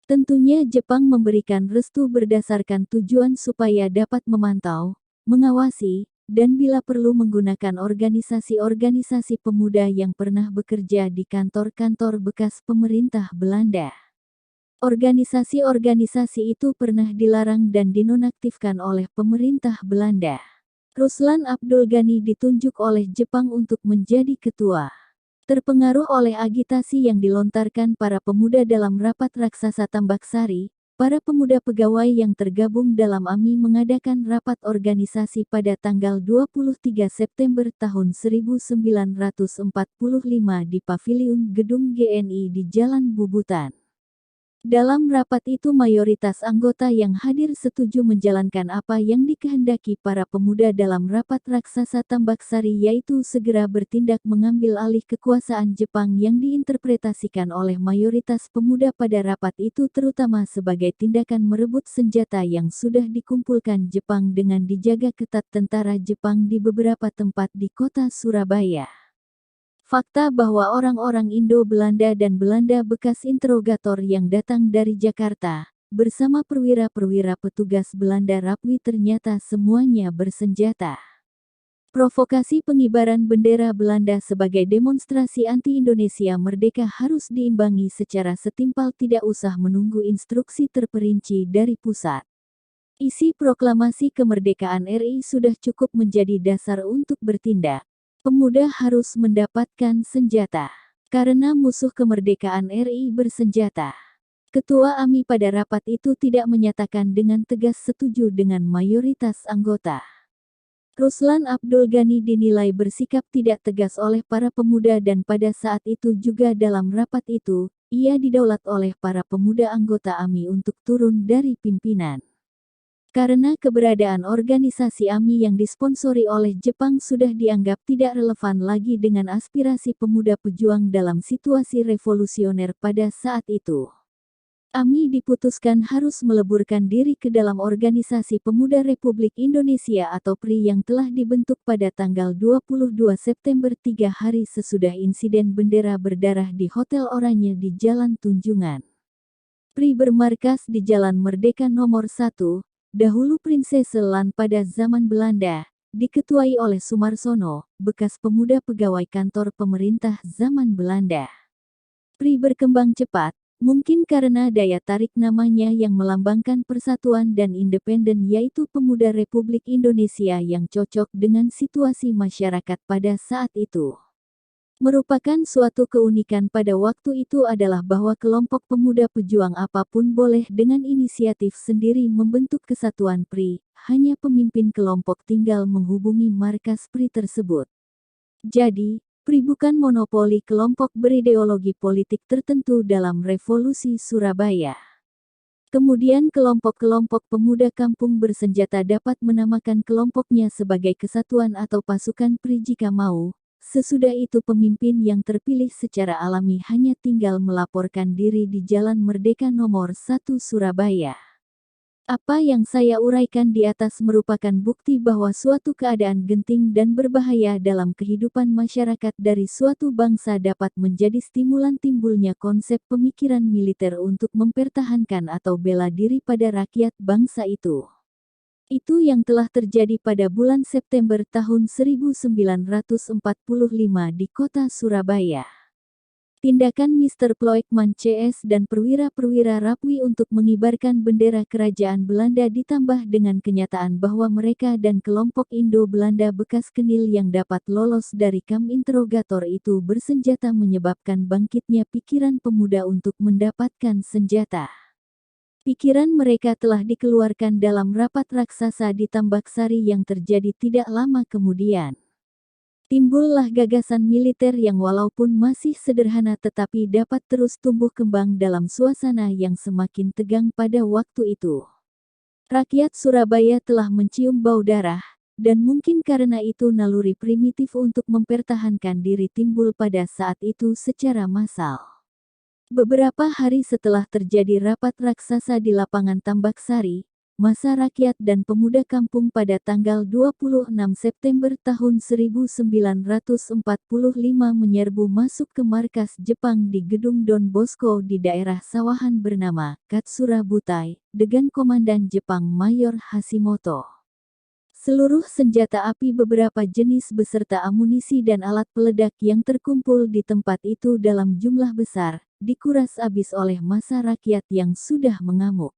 Tentunya Jepang memberikan restu berdasarkan tujuan supaya dapat memantau, mengawasi, dan bila perlu menggunakan organisasi-organisasi pemuda yang pernah bekerja di kantor-kantor bekas pemerintah Belanda. Organisasi-organisasi itu pernah dilarang dan dinonaktifkan oleh pemerintah Belanda. Ruslan Abdul Ghani ditunjuk oleh Jepang untuk menjadi ketua. Terpengaruh oleh agitasi yang dilontarkan para pemuda dalam Rapat Raksasa Tambaksari, para pemuda pegawai yang tergabung dalam AMI mengadakan rapat organisasi pada tanggal 23 September tahun 1945 di Paviliun Gedung GNI di Jalan Bubutan. Dalam rapat itu mayoritas anggota yang hadir setuju menjalankan apa yang dikehendaki para pemuda dalam rapat raksasa Tambaksari, yaitu segera bertindak mengambil alih kekuasaan Jepang yang diinterpretasikan oleh mayoritas pemuda pada rapat itu, terutama sebagai tindakan merebut senjata yang sudah dikumpulkan Jepang dengan dijaga ketat tentara Jepang di beberapa tempat di kota Surabaya. Fakta bahwa orang-orang Indo-Belanda dan Belanda bekas interogator yang datang dari Jakarta, bersama perwira-perwira petugas Belanda Rapwi, ternyata semuanya bersenjata. Provokasi pengibaran bendera Belanda sebagai demonstrasi anti-Indonesia merdeka harus diimbangi secara setimpal, tidak usah menunggu instruksi terperinci dari pusat. Isi proklamasi kemerdekaan RI sudah cukup menjadi dasar untuk bertindak. Pemuda harus mendapatkan senjata, karena musuh kemerdekaan RI bersenjata. Ketua AMI pada rapat itu tidak menyatakan dengan tegas setuju dengan mayoritas anggota. Ruslan Abdul Ghani dinilai bersikap tidak tegas oleh para pemuda, dan pada saat itu juga dalam rapat itu, ia didaulat oleh para pemuda anggota AMI untuk turun dari pimpinan. Karena keberadaan organisasi AMI yang disponsori oleh Jepang sudah dianggap tidak relevan lagi dengan aspirasi pemuda pejuang dalam situasi revolusioner pada saat itu. AMI diputuskan harus meleburkan diri ke dalam Organisasi Pemuda Republik Indonesia atau PRI yang telah dibentuk pada tanggal 22 September, 3 hari sesudah insiden bendera berdarah di Hotel Oranye di Jalan Tunjungan. PRI bermarkas di Jalan Merdeka Nomor 1, dahulu Prinseseland pada zaman Belanda, diketuai oleh Sumarsono, bekas pemuda pegawai kantor pemerintah zaman Belanda. PRI berkembang cepat, mungkin karena daya tarik namanya yang melambangkan persatuan dan independen, yaitu Pemuda Republik Indonesia, yang cocok dengan situasi masyarakat pada saat itu. Merupakan suatu keunikan pada waktu itu adalah bahwa kelompok pemuda pejuang apapun boleh dengan inisiatif sendiri membentuk kesatuan PRI, hanya pemimpin kelompok tinggal menghubungi markas PRI tersebut. Jadi, PRI bukan monopoli kelompok berideologi politik tertentu dalam revolusi Surabaya. Kemudian kelompok-kelompok pemuda kampung bersenjata dapat menamakan kelompoknya sebagai kesatuan atau pasukan PRI jika mau. Sesudah itu pemimpin yang terpilih secara alami hanya tinggal melaporkan diri di Jalan Merdeka Nomor 1 Surabaya. Apa yang saya uraikan di atas merupakan bukti bahwa suatu keadaan genting dan berbahaya dalam kehidupan masyarakat dari suatu bangsa dapat menjadi stimulan timbulnya konsep pemikiran militer untuk mempertahankan atau bela diri pada rakyat bangsa itu. Itu yang telah terjadi pada bulan September tahun 1945 di kota Surabaya. Tindakan Mr. Ploegman CS dan perwira-perwira Rapwi untuk mengibarkan bendera kerajaan Belanda ditambah dengan kenyataan bahwa mereka dan kelompok Indo-Belanda bekas kenil yang dapat lolos dari kamp interogator itu bersenjata menyebabkan bangkitnya pikiran pemuda untuk mendapatkan senjata. Pikiran mereka telah dikeluarkan dalam rapat raksasa di Tambaksari yang terjadi tidak lama kemudian. Timbullah gagasan militer yang walaupun masih sederhana tetapi dapat terus tumbuh kembang dalam suasana yang semakin tegang pada waktu itu. Rakyat Surabaya telah mencium bau darah, dan mungkin karena itu naluri primitif untuk mempertahankan diri timbul pada saat itu secara massal. Beberapa hari setelah terjadi rapat raksasa di lapangan Tambaksari, massa rakyat dan pemuda kampung pada tanggal 26 September tahun 1945 menyerbu masuk ke markas Jepang di Gedung Don Bosco di daerah Sawahan bernama Katsura Butai, dengan Komandan Jepang Mayor Hashimoto. Seluruh senjata api beberapa jenis beserta amunisi dan alat peledak yang terkumpul di tempat itu dalam jumlah besar, dikuras habis oleh massa rakyat yang sudah mengamuk.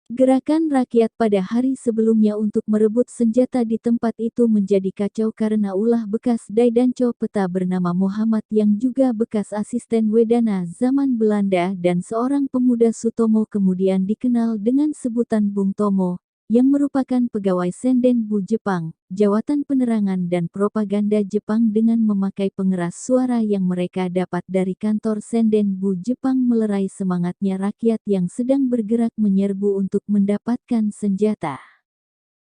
Gerakan rakyat pada hari sebelumnya untuk merebut senjata di tempat itu menjadi kacau karena ulah bekas Daidanco Peta bernama Muhammad yang juga bekas asisten Wedana zaman Belanda dan seorang pemuda Sutomo kemudian dikenal dengan sebutan Bung Tomo, yang merupakan pegawai Sendenbu Jepang, jawatan penerangan dan propaganda Jepang dengan memakai pengeras suara yang mereka dapat dari kantor Sendenbu Jepang melerai semangatnya rakyat yang sedang bergerak menyerbu untuk mendapatkan senjata.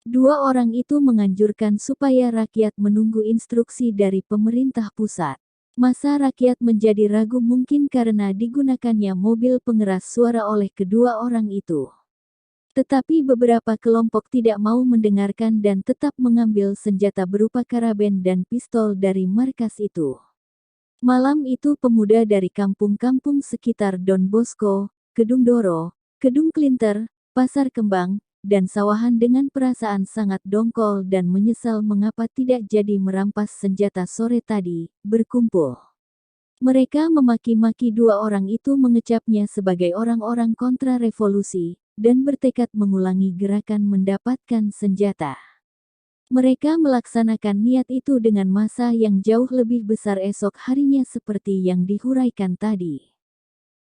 Dua orang itu menganjurkan supaya rakyat menunggu instruksi dari pemerintah pusat. Masa rakyat menjadi ragu mungkin karena digunakannya mobil pengeras suara oleh kedua orang itu. Tetapi beberapa kelompok tidak mau mendengarkan dan tetap mengambil senjata berupa karaben dan pistol dari markas itu. Malam itu pemuda dari kampung-kampung sekitar Don Bosco, Kedung Doro, Kedung Klinter, Pasar Kembang, dan Sawahan dengan perasaan sangat dongkol dan menyesal mengapa tidak jadi merampas senjata sore tadi, berkumpul. Mereka memaki-maki dua orang itu mengecapnya sebagai orang-orang kontra revolusi, dan bertekad mengulangi gerakan mendapatkan senjata. Mereka melaksanakan niat itu dengan massa yang jauh lebih besar esok harinya seperti yang dihuraikan tadi.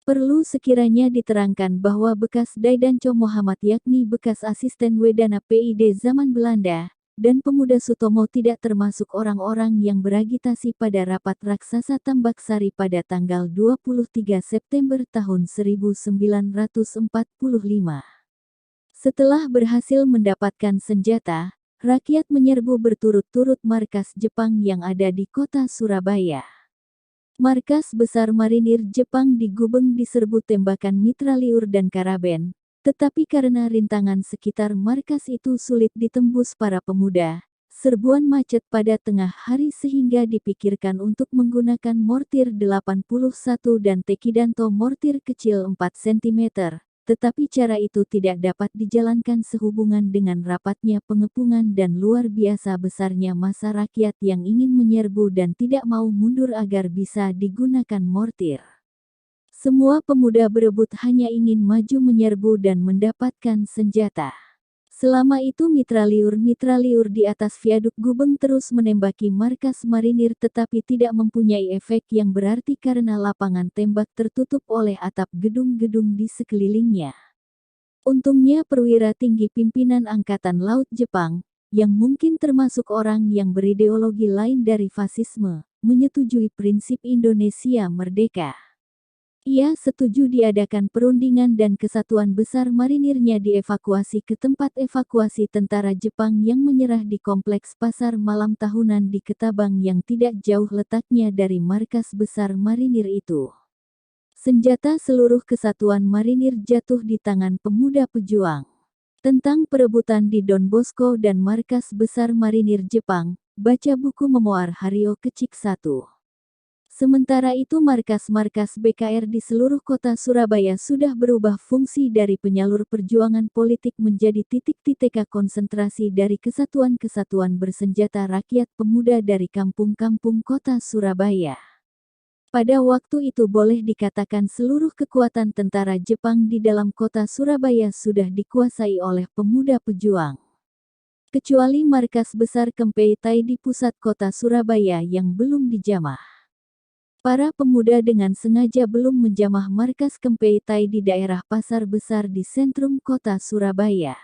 Perlu sekiranya diterangkan bahwa bekas Daidanco Muhammad yakni bekas asisten Wedana PID zaman Belanda, dan pemuda Sutomo tidak termasuk orang-orang yang beragitasi pada rapat raksasa Tambak Sari pada tanggal 23 September tahun 1945. Setelah berhasil mendapatkan senjata, rakyat menyerbu berturut-turut markas Jepang yang ada di kota Surabaya. Markas besar marinir Jepang di Gubeng diserbu tembakan mitraliur dan karaben, tetapi karena rintangan sekitar markas itu sulit ditembus para pemuda, serbuan macet pada tengah hari sehingga dipikirkan untuk menggunakan mortir 81 dan Tekidanto mortir kecil 4 cm. Tetapi cara itu tidak dapat dijalankan sehubungan dengan rapatnya pengepungan dan luar biasa besarnya massa rakyat yang ingin menyerbu dan tidak mau mundur agar bisa digunakan mortir. Semua pemuda berebut hanya ingin maju menyerbu dan mendapatkan senjata. Selama itu mitraliur di atas viaduk Gubeng terus menembaki markas marinir tetapi tidak mempunyai efek yang berarti karena lapangan tembak tertutup oleh atap gedung-gedung di sekelilingnya. Untungnya perwira tinggi pimpinan Angkatan Laut Jepang, yang mungkin termasuk orang yang berideologi lain dari fasisme, menyetujui prinsip Indonesia merdeka. Ia setuju diadakan perundingan dan kesatuan besar marinirnya dievakuasi ke tempat evakuasi tentara Jepang yang menyerah di kompleks pasar malam tahunan di Ketabang yang tidak jauh letaknya dari markas besar marinir itu. Senjata seluruh kesatuan marinir jatuh di tangan pemuda pejuang. Tentang perebutan di Don Bosco dan markas besar marinir Jepang, baca buku Memoir Hario Kecik 1. Sementara itu markas-markas BKR di seluruh kota Surabaya sudah berubah fungsi dari penyalur perjuangan politik menjadi titik-titik konsentrasi dari kesatuan-kesatuan bersenjata rakyat pemuda dari kampung-kampung kota Surabaya. Pada waktu itu boleh dikatakan seluruh kekuatan tentara Jepang di dalam kota Surabaya sudah dikuasai oleh pemuda pejuang. Kecuali markas besar Kempeitai di pusat kota Surabaya yang belum dijamah. Para pemuda dengan sengaja belum menjamah markas Kempeitai di daerah pasar besar di sentrum kota Surabaya.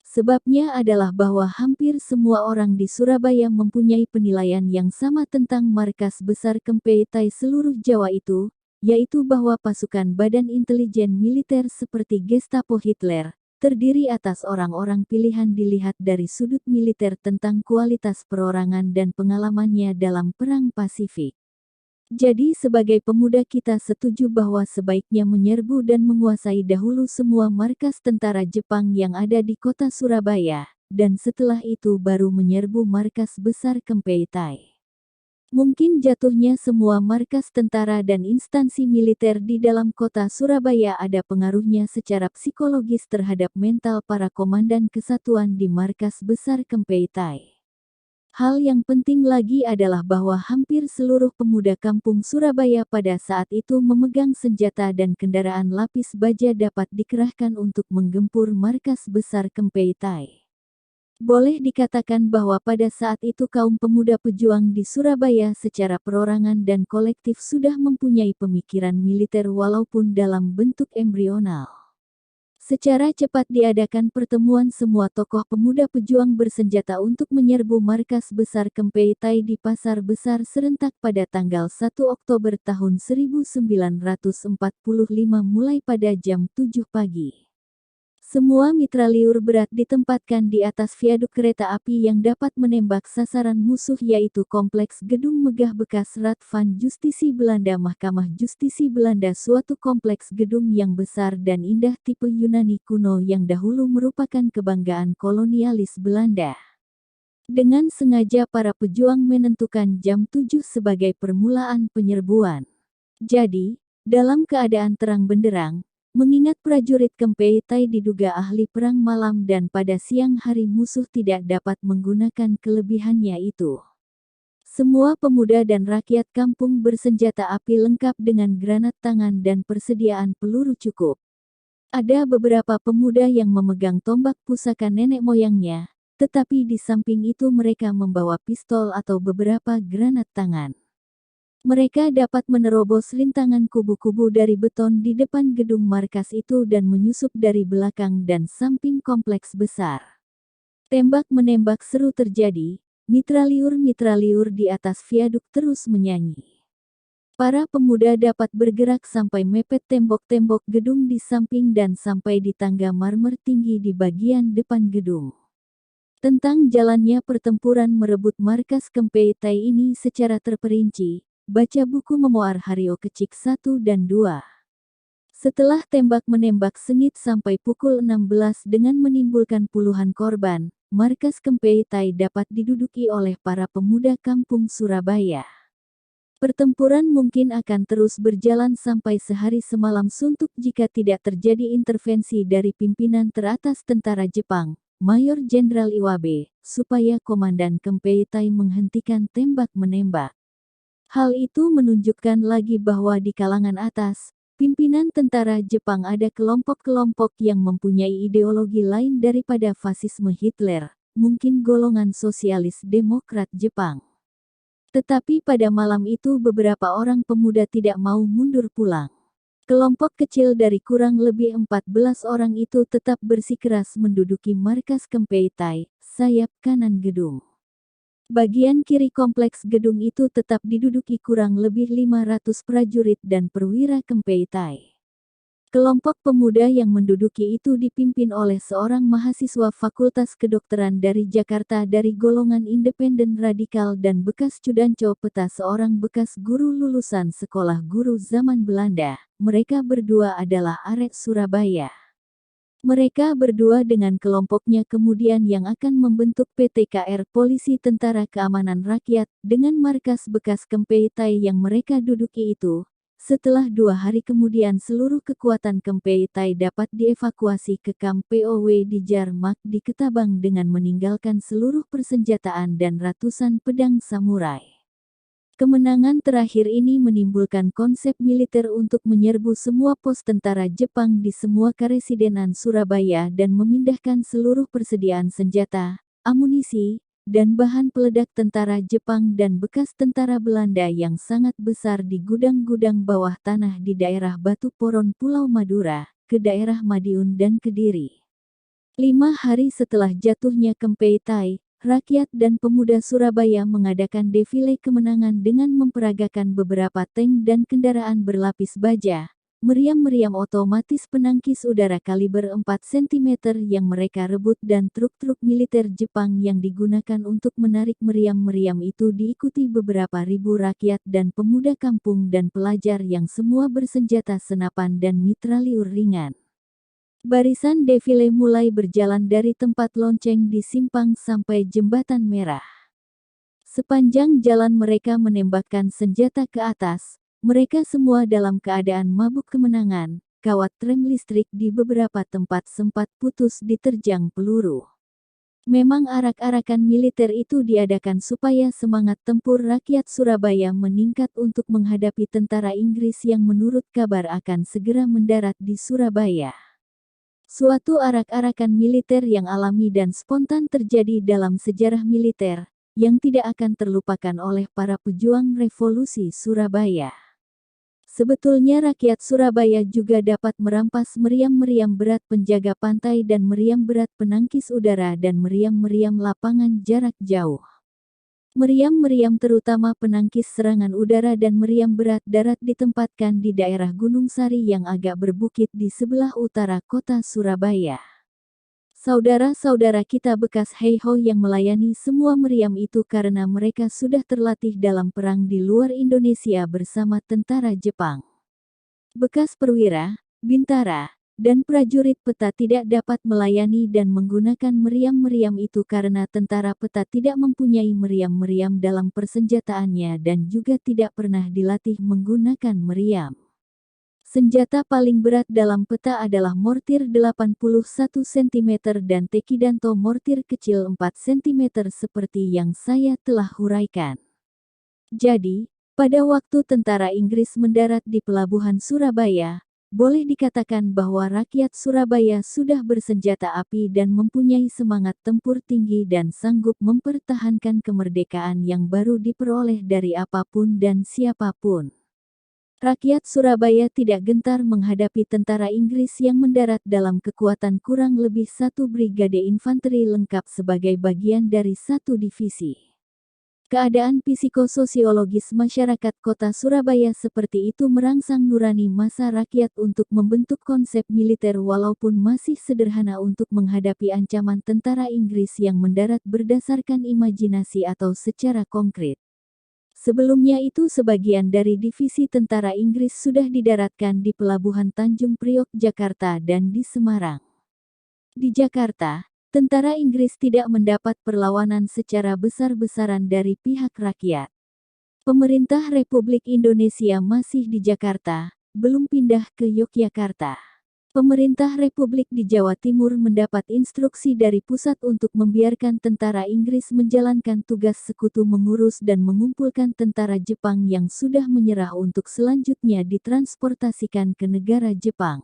Sebabnya adalah bahwa hampir semua orang di Surabaya mempunyai penilaian yang sama tentang markas besar Kempeitai seluruh Jawa itu, yaitu bahwa pasukan badan intelijen militer seperti Gestapo Hitler, terdiri atas orang-orang pilihan dilihat dari sudut militer tentang kualitas perorangan dan pengalamannya dalam Perang Pasifik. Jadi sebagai pemuda kita setuju bahwa sebaiknya menyerbu dan menguasai dahulu semua markas tentara Jepang yang ada di kota Surabaya, dan setelah itu baru menyerbu markas besar Kempeitai. Mungkin jatuhnya semua markas tentara dan instansi militer di dalam kota Surabaya ada pengaruhnya secara psikologis terhadap mental para komandan kesatuan di markas besar Kempeitai. Hal yang penting lagi adalah bahwa hampir seluruh pemuda kampung Surabaya pada saat itu memegang senjata dan kendaraan lapis baja dapat dikerahkan untuk menggempur markas besar Kempeitai. Boleh dikatakan bahwa pada saat itu kaum pemuda pejuang di Surabaya secara perorangan dan kolektif sudah mempunyai pemikiran militer walaupun dalam bentuk embrional. Secara cepat diadakan pertemuan semua tokoh pemuda pejuang bersenjata untuk menyerbu markas besar Kempei Tai di Pasar Besar serentak pada tanggal 1 Oktober tahun 1945 mulai pada jam 7 pagi. Semua mitraliur berat ditempatkan di atas viaduk kereta api yang dapat menembak sasaran musuh, yaitu Kompleks Gedung Megah bekas Raad van Justisi Belanda. Mahkamah Justisi Belanda, suatu kompleks gedung yang besar dan indah tipe Yunani kuno yang dahulu merupakan kebanggaan kolonialis Belanda. Dengan sengaja para pejuang menentukan jam 7 sebagai permulaan penyerbuan. Jadi, dalam keadaan terang benderang, mengingat prajurit Kempei Tai diduga ahli perang malam dan pada siang hari musuh tidak dapat menggunakan kelebihannya itu. Semua pemuda dan rakyat kampung bersenjata api lengkap dengan granat tangan dan persediaan peluru cukup. Ada beberapa pemuda yang memegang tombak pusaka nenek moyangnya, tetapi di samping itu mereka membawa pistol atau beberapa granat tangan. Mereka dapat menerobos rintangan kubu-kubu dari beton di depan gedung markas itu dan menyusup dari belakang dan samping kompleks besar. Tembak-menembak seru terjadi, mitraliur-mitraliur di atas viaduk terus menyanyi. Para pemuda dapat bergerak sampai mepet tembok-tembok gedung di samping dan sampai di tangga marmer tinggi di bagian depan gedung. Tentang jalannya pertempuran merebut markas Kempei Tai ini secara terperinci, baca buku memoir Hario Kecik 1 dan 2. Setelah tembak-menembak sengit sampai pukul 16 dengan menimbulkan puluhan korban, markas Kempei Tai dapat diduduki oleh para pemuda kampung Surabaya. Pertempuran mungkin akan terus berjalan sampai sehari semalam suntuk jika tidak terjadi intervensi dari pimpinan teratas tentara Jepang, Mayor Jenderal Iwabe, supaya Komandan Kempei Tai menghentikan tembak-menembak. Hal itu menunjukkan lagi bahwa di kalangan atas, pimpinan tentara Jepang ada kelompok-kelompok yang mempunyai ideologi lain daripada fasisme Hitler, mungkin golongan sosialis demokrat Jepang. Tetapi pada malam itu beberapa orang pemuda tidak mau mundur pulang. Kelompok kecil dari kurang lebih 14 orang itu tetap bersikeras menduduki markas Kempei Tai, sayap kanan gedung. Bagian kiri kompleks gedung itu tetap diduduki kurang lebih 500 prajurit dan perwira Kempei Tai. Kelompok pemuda yang menduduki itu dipimpin oleh seorang mahasiswa Fakultas Kedokteran dari Jakarta dari golongan independen radikal dan bekas Cudanco Peta, seorang bekas guru lulusan sekolah guru zaman Belanda. Mereka berdua adalah arek Surabaya. Mereka berdua dengan kelompoknya kemudian yang akan membentuk PTKR Polisi Tentara Keamanan Rakyat dengan markas bekas Kempei Tai yang mereka duduki itu. Setelah 2 hari kemudian seluruh kekuatan Kempei Tai dapat dievakuasi ke kamp POW di Jarmak di Ketabang dengan meninggalkan seluruh persenjataan dan ratusan pedang samurai. Kemenangan terakhir ini menimbulkan konsep militer untuk menyerbu semua pos tentara Jepang di semua karesidenan Surabaya dan memindahkan seluruh persediaan senjata, amunisi, dan bahan peledak tentara Jepang dan bekas tentara Belanda yang sangat besar di gudang-gudang bawah tanah di daerah Batu Poron Pulau Madura, ke daerah Madiun dan Kediri. 5 hari setelah jatuhnya Kempei Tai, rakyat dan pemuda Surabaya mengadakan defile kemenangan dengan memperagakan beberapa tank dan kendaraan berlapis baja, meriam-meriam otomatis penangkis udara kaliber 4 cm yang mereka rebut dan truk-truk militer Jepang yang digunakan untuk menarik meriam-meriam itu diikuti beberapa ribu rakyat dan pemuda kampung dan pelajar yang semua bersenjata senapan dan mitraliur ringan. Barisan defile mulai berjalan dari tempat lonceng di Simpang sampai Jembatan Merah. Sepanjang jalan mereka menembakkan senjata ke atas, mereka semua dalam keadaan mabuk kemenangan. Kawat rem listrik di beberapa tempat sempat putus diterjang peluru. Memang arak-arakan militer itu diadakan supaya semangat tempur rakyat Surabaya meningkat untuk menghadapi tentara Inggris yang menurut kabar akan segera mendarat di Surabaya. Suatu arak-arakan militer yang alami dan spontan terjadi dalam sejarah militer, yang tidak akan terlupakan oleh para pejuang revolusi Surabaya. Sebetulnya rakyat Surabaya juga dapat merampas meriam-meriam berat penjaga pantai dan meriam berat penangkis udara dan meriam-meriam lapangan jarak jauh. Meriam-meriam terutama penangkis serangan udara dan meriam berat darat ditempatkan di daerah Gunung Sari yang agak berbukit di sebelah utara kota Surabaya. Saudara-saudara kita bekas Heiho yang melayani semua meriam itu karena mereka sudah terlatih dalam perang di luar Indonesia bersama tentara Jepang. Bekas perwira, bintara, dan prajurit peta tidak dapat melayani dan menggunakan meriam-meriam itu karena tentara peta tidak mempunyai meriam-meriam dalam persenjataannya dan juga tidak pernah dilatih menggunakan meriam. Senjata paling berat dalam peta adalah mortir 81 cm dan Tekidanto mortir kecil 4 cm seperti yang saya telah huraikan. Jadi, pada waktu tentara Inggris mendarat di pelabuhan Surabaya, boleh dikatakan bahwa rakyat Surabaya sudah bersenjata api dan mempunyai semangat tempur tinggi dan sanggup mempertahankan kemerdekaan yang baru diperoleh dari apapun dan siapapun. Rakyat Surabaya tidak gentar menghadapi tentara Inggris yang mendarat dalam kekuatan kurang lebih 1 brigade infanteri lengkap sebagai bagian dari 1 divisi. Keadaan psikososiologis masyarakat kota Surabaya seperti itu merangsang nurani massa rakyat untuk membentuk konsep militer walaupun masih sederhana untuk menghadapi ancaman tentara Inggris yang mendarat berdasarkan imajinasi atau secara konkret. Sebelumnya itu sebagian dari divisi tentara Inggris sudah didaratkan di Pelabuhan Tanjung Priok, Jakarta dan di Semarang. Di Jakarta, tentara Inggris tidak mendapat perlawanan secara besar-besaran dari pihak rakyat. Pemerintah Republik Indonesia masih di Jakarta, belum pindah ke Yogyakarta. Pemerintah Republik di Jawa Timur mendapat instruksi dari pusat untuk membiarkan tentara Inggris menjalankan tugas sekutu mengurus dan mengumpulkan tentara Jepang yang sudah menyerah untuk selanjutnya ditransportasikan ke negara Jepang.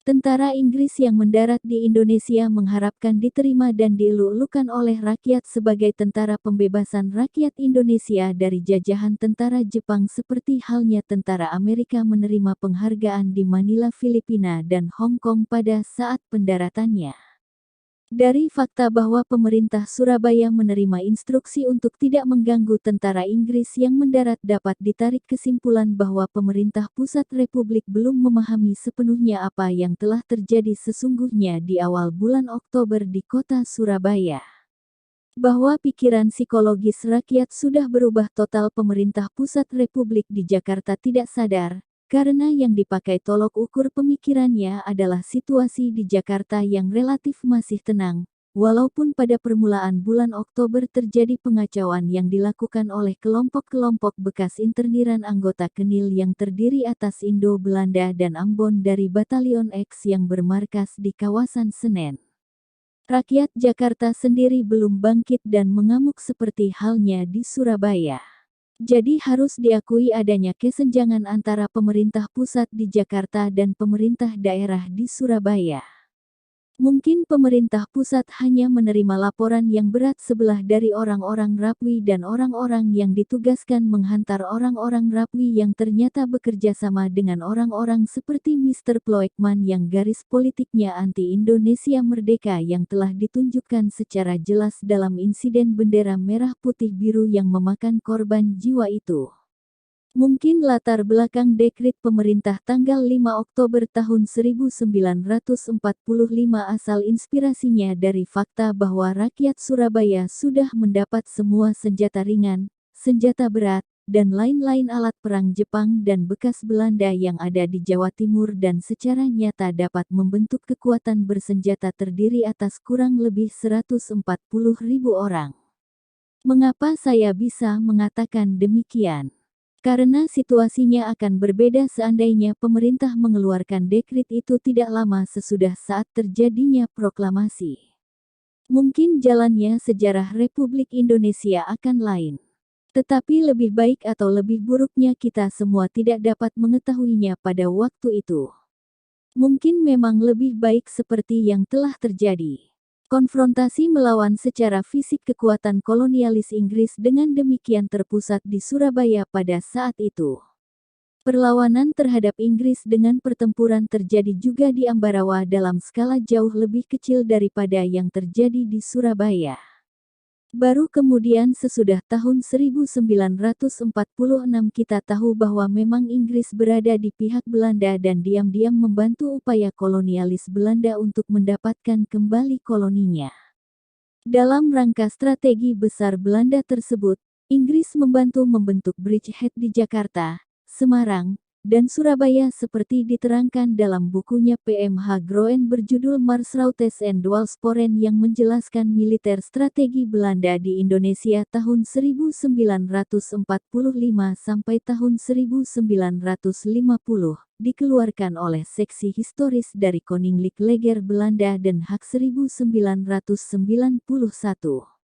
Tentara Inggris yang mendarat di Indonesia mengharapkan diterima dan dieluk-elukan oleh rakyat sebagai tentara pembebasan rakyat Indonesia dari jajahan tentara Jepang seperti halnya tentara Amerika menerima penghargaan di Manila, Filipina dan Hong Kong pada saat pendaratannya. Dari fakta bahwa pemerintah Surabaya menerima instruksi untuk tidak mengganggu tentara Inggris yang mendarat dapat ditarik kesimpulan bahwa pemerintah pusat Republik belum memahami sepenuhnya apa yang telah terjadi sesungguhnya di awal bulan Oktober di kota Surabaya. Bahwa pikiran psikologis rakyat sudah berubah total, pemerintah pusat Republik di Jakarta tidak sadar, karena yang dipakai tolok ukur pemikirannya adalah situasi di Jakarta yang relatif masih tenang, walaupun pada permulaan bulan Oktober terjadi pengacauan yang dilakukan oleh kelompok-kelompok bekas interniran anggota Kenil yang terdiri atas Indo, Belanda dan Ambon dari Batalion X yang bermarkas di kawasan Senen. Rakyat Jakarta sendiri belum bangkit dan mengamuk seperti halnya di Surabaya. Jadi harus diakui adanya kesenjangan antara pemerintah pusat di Jakarta dan pemerintah daerah di Surabaya. Mungkin pemerintah pusat hanya menerima laporan yang berat sebelah dari orang-orang Rapwi dan orang-orang yang ditugaskan menghantar orang-orang Rapwi yang ternyata bekerja sama dengan orang-orang seperti Mr. Ploekman yang garis politiknya anti-Indonesia Merdeka yang telah ditunjukkan secara jelas dalam insiden bendera merah putih biru yang memakan korban jiwa itu. Mungkin latar belakang dekrit pemerintah tanggal 5 Oktober tahun 1945 asal inspirasinya dari fakta bahwa rakyat Surabaya sudah mendapat semua senjata ringan, senjata berat, dan lain-lain alat perang Jepang dan bekas Belanda yang ada di Jawa Timur dan secara nyata dapat membentuk kekuatan bersenjata terdiri atas kurang lebih 140.000 orang. Mengapa saya bisa mengatakan demikian? Karena situasinya akan berbeda seandainya pemerintah mengeluarkan dekrit itu tidak lama sesudah saat terjadinya proklamasi. Mungkin jalannya sejarah Republik Indonesia akan lain. Tetapi lebih baik atau lebih buruknya kita semua tidak dapat mengetahuinya pada waktu itu. Mungkin memang lebih baik seperti yang telah terjadi. Konfrontasi melawan secara fisik kekuatan kolonialis Inggris dengan demikian terpusat di Surabaya pada saat itu. Perlawanan terhadap Inggris dengan pertempuran terjadi juga di Ambarawa dalam skala jauh lebih kecil daripada yang terjadi di Surabaya. Baru kemudian sesudah tahun 1946 kita tahu bahwa memang Inggris berada di pihak Belanda dan diam-diam membantu upaya kolonialis Belanda untuk mendapatkan kembali koloninya. Dalam rangka strategi besar Belanda tersebut, Inggris membantu membentuk bridgehead di Jakarta, Semarang, dan Surabaya seperti diterangkan dalam bukunya PMH Groen berjudul Marsroutes en Dwalsporen yang menjelaskan militer strategi Belanda di Indonesia tahun 1945 sampai tahun 1950, dikeluarkan oleh Seksi Historis dari Koninklijk Leger Belanda Den Haag 1991.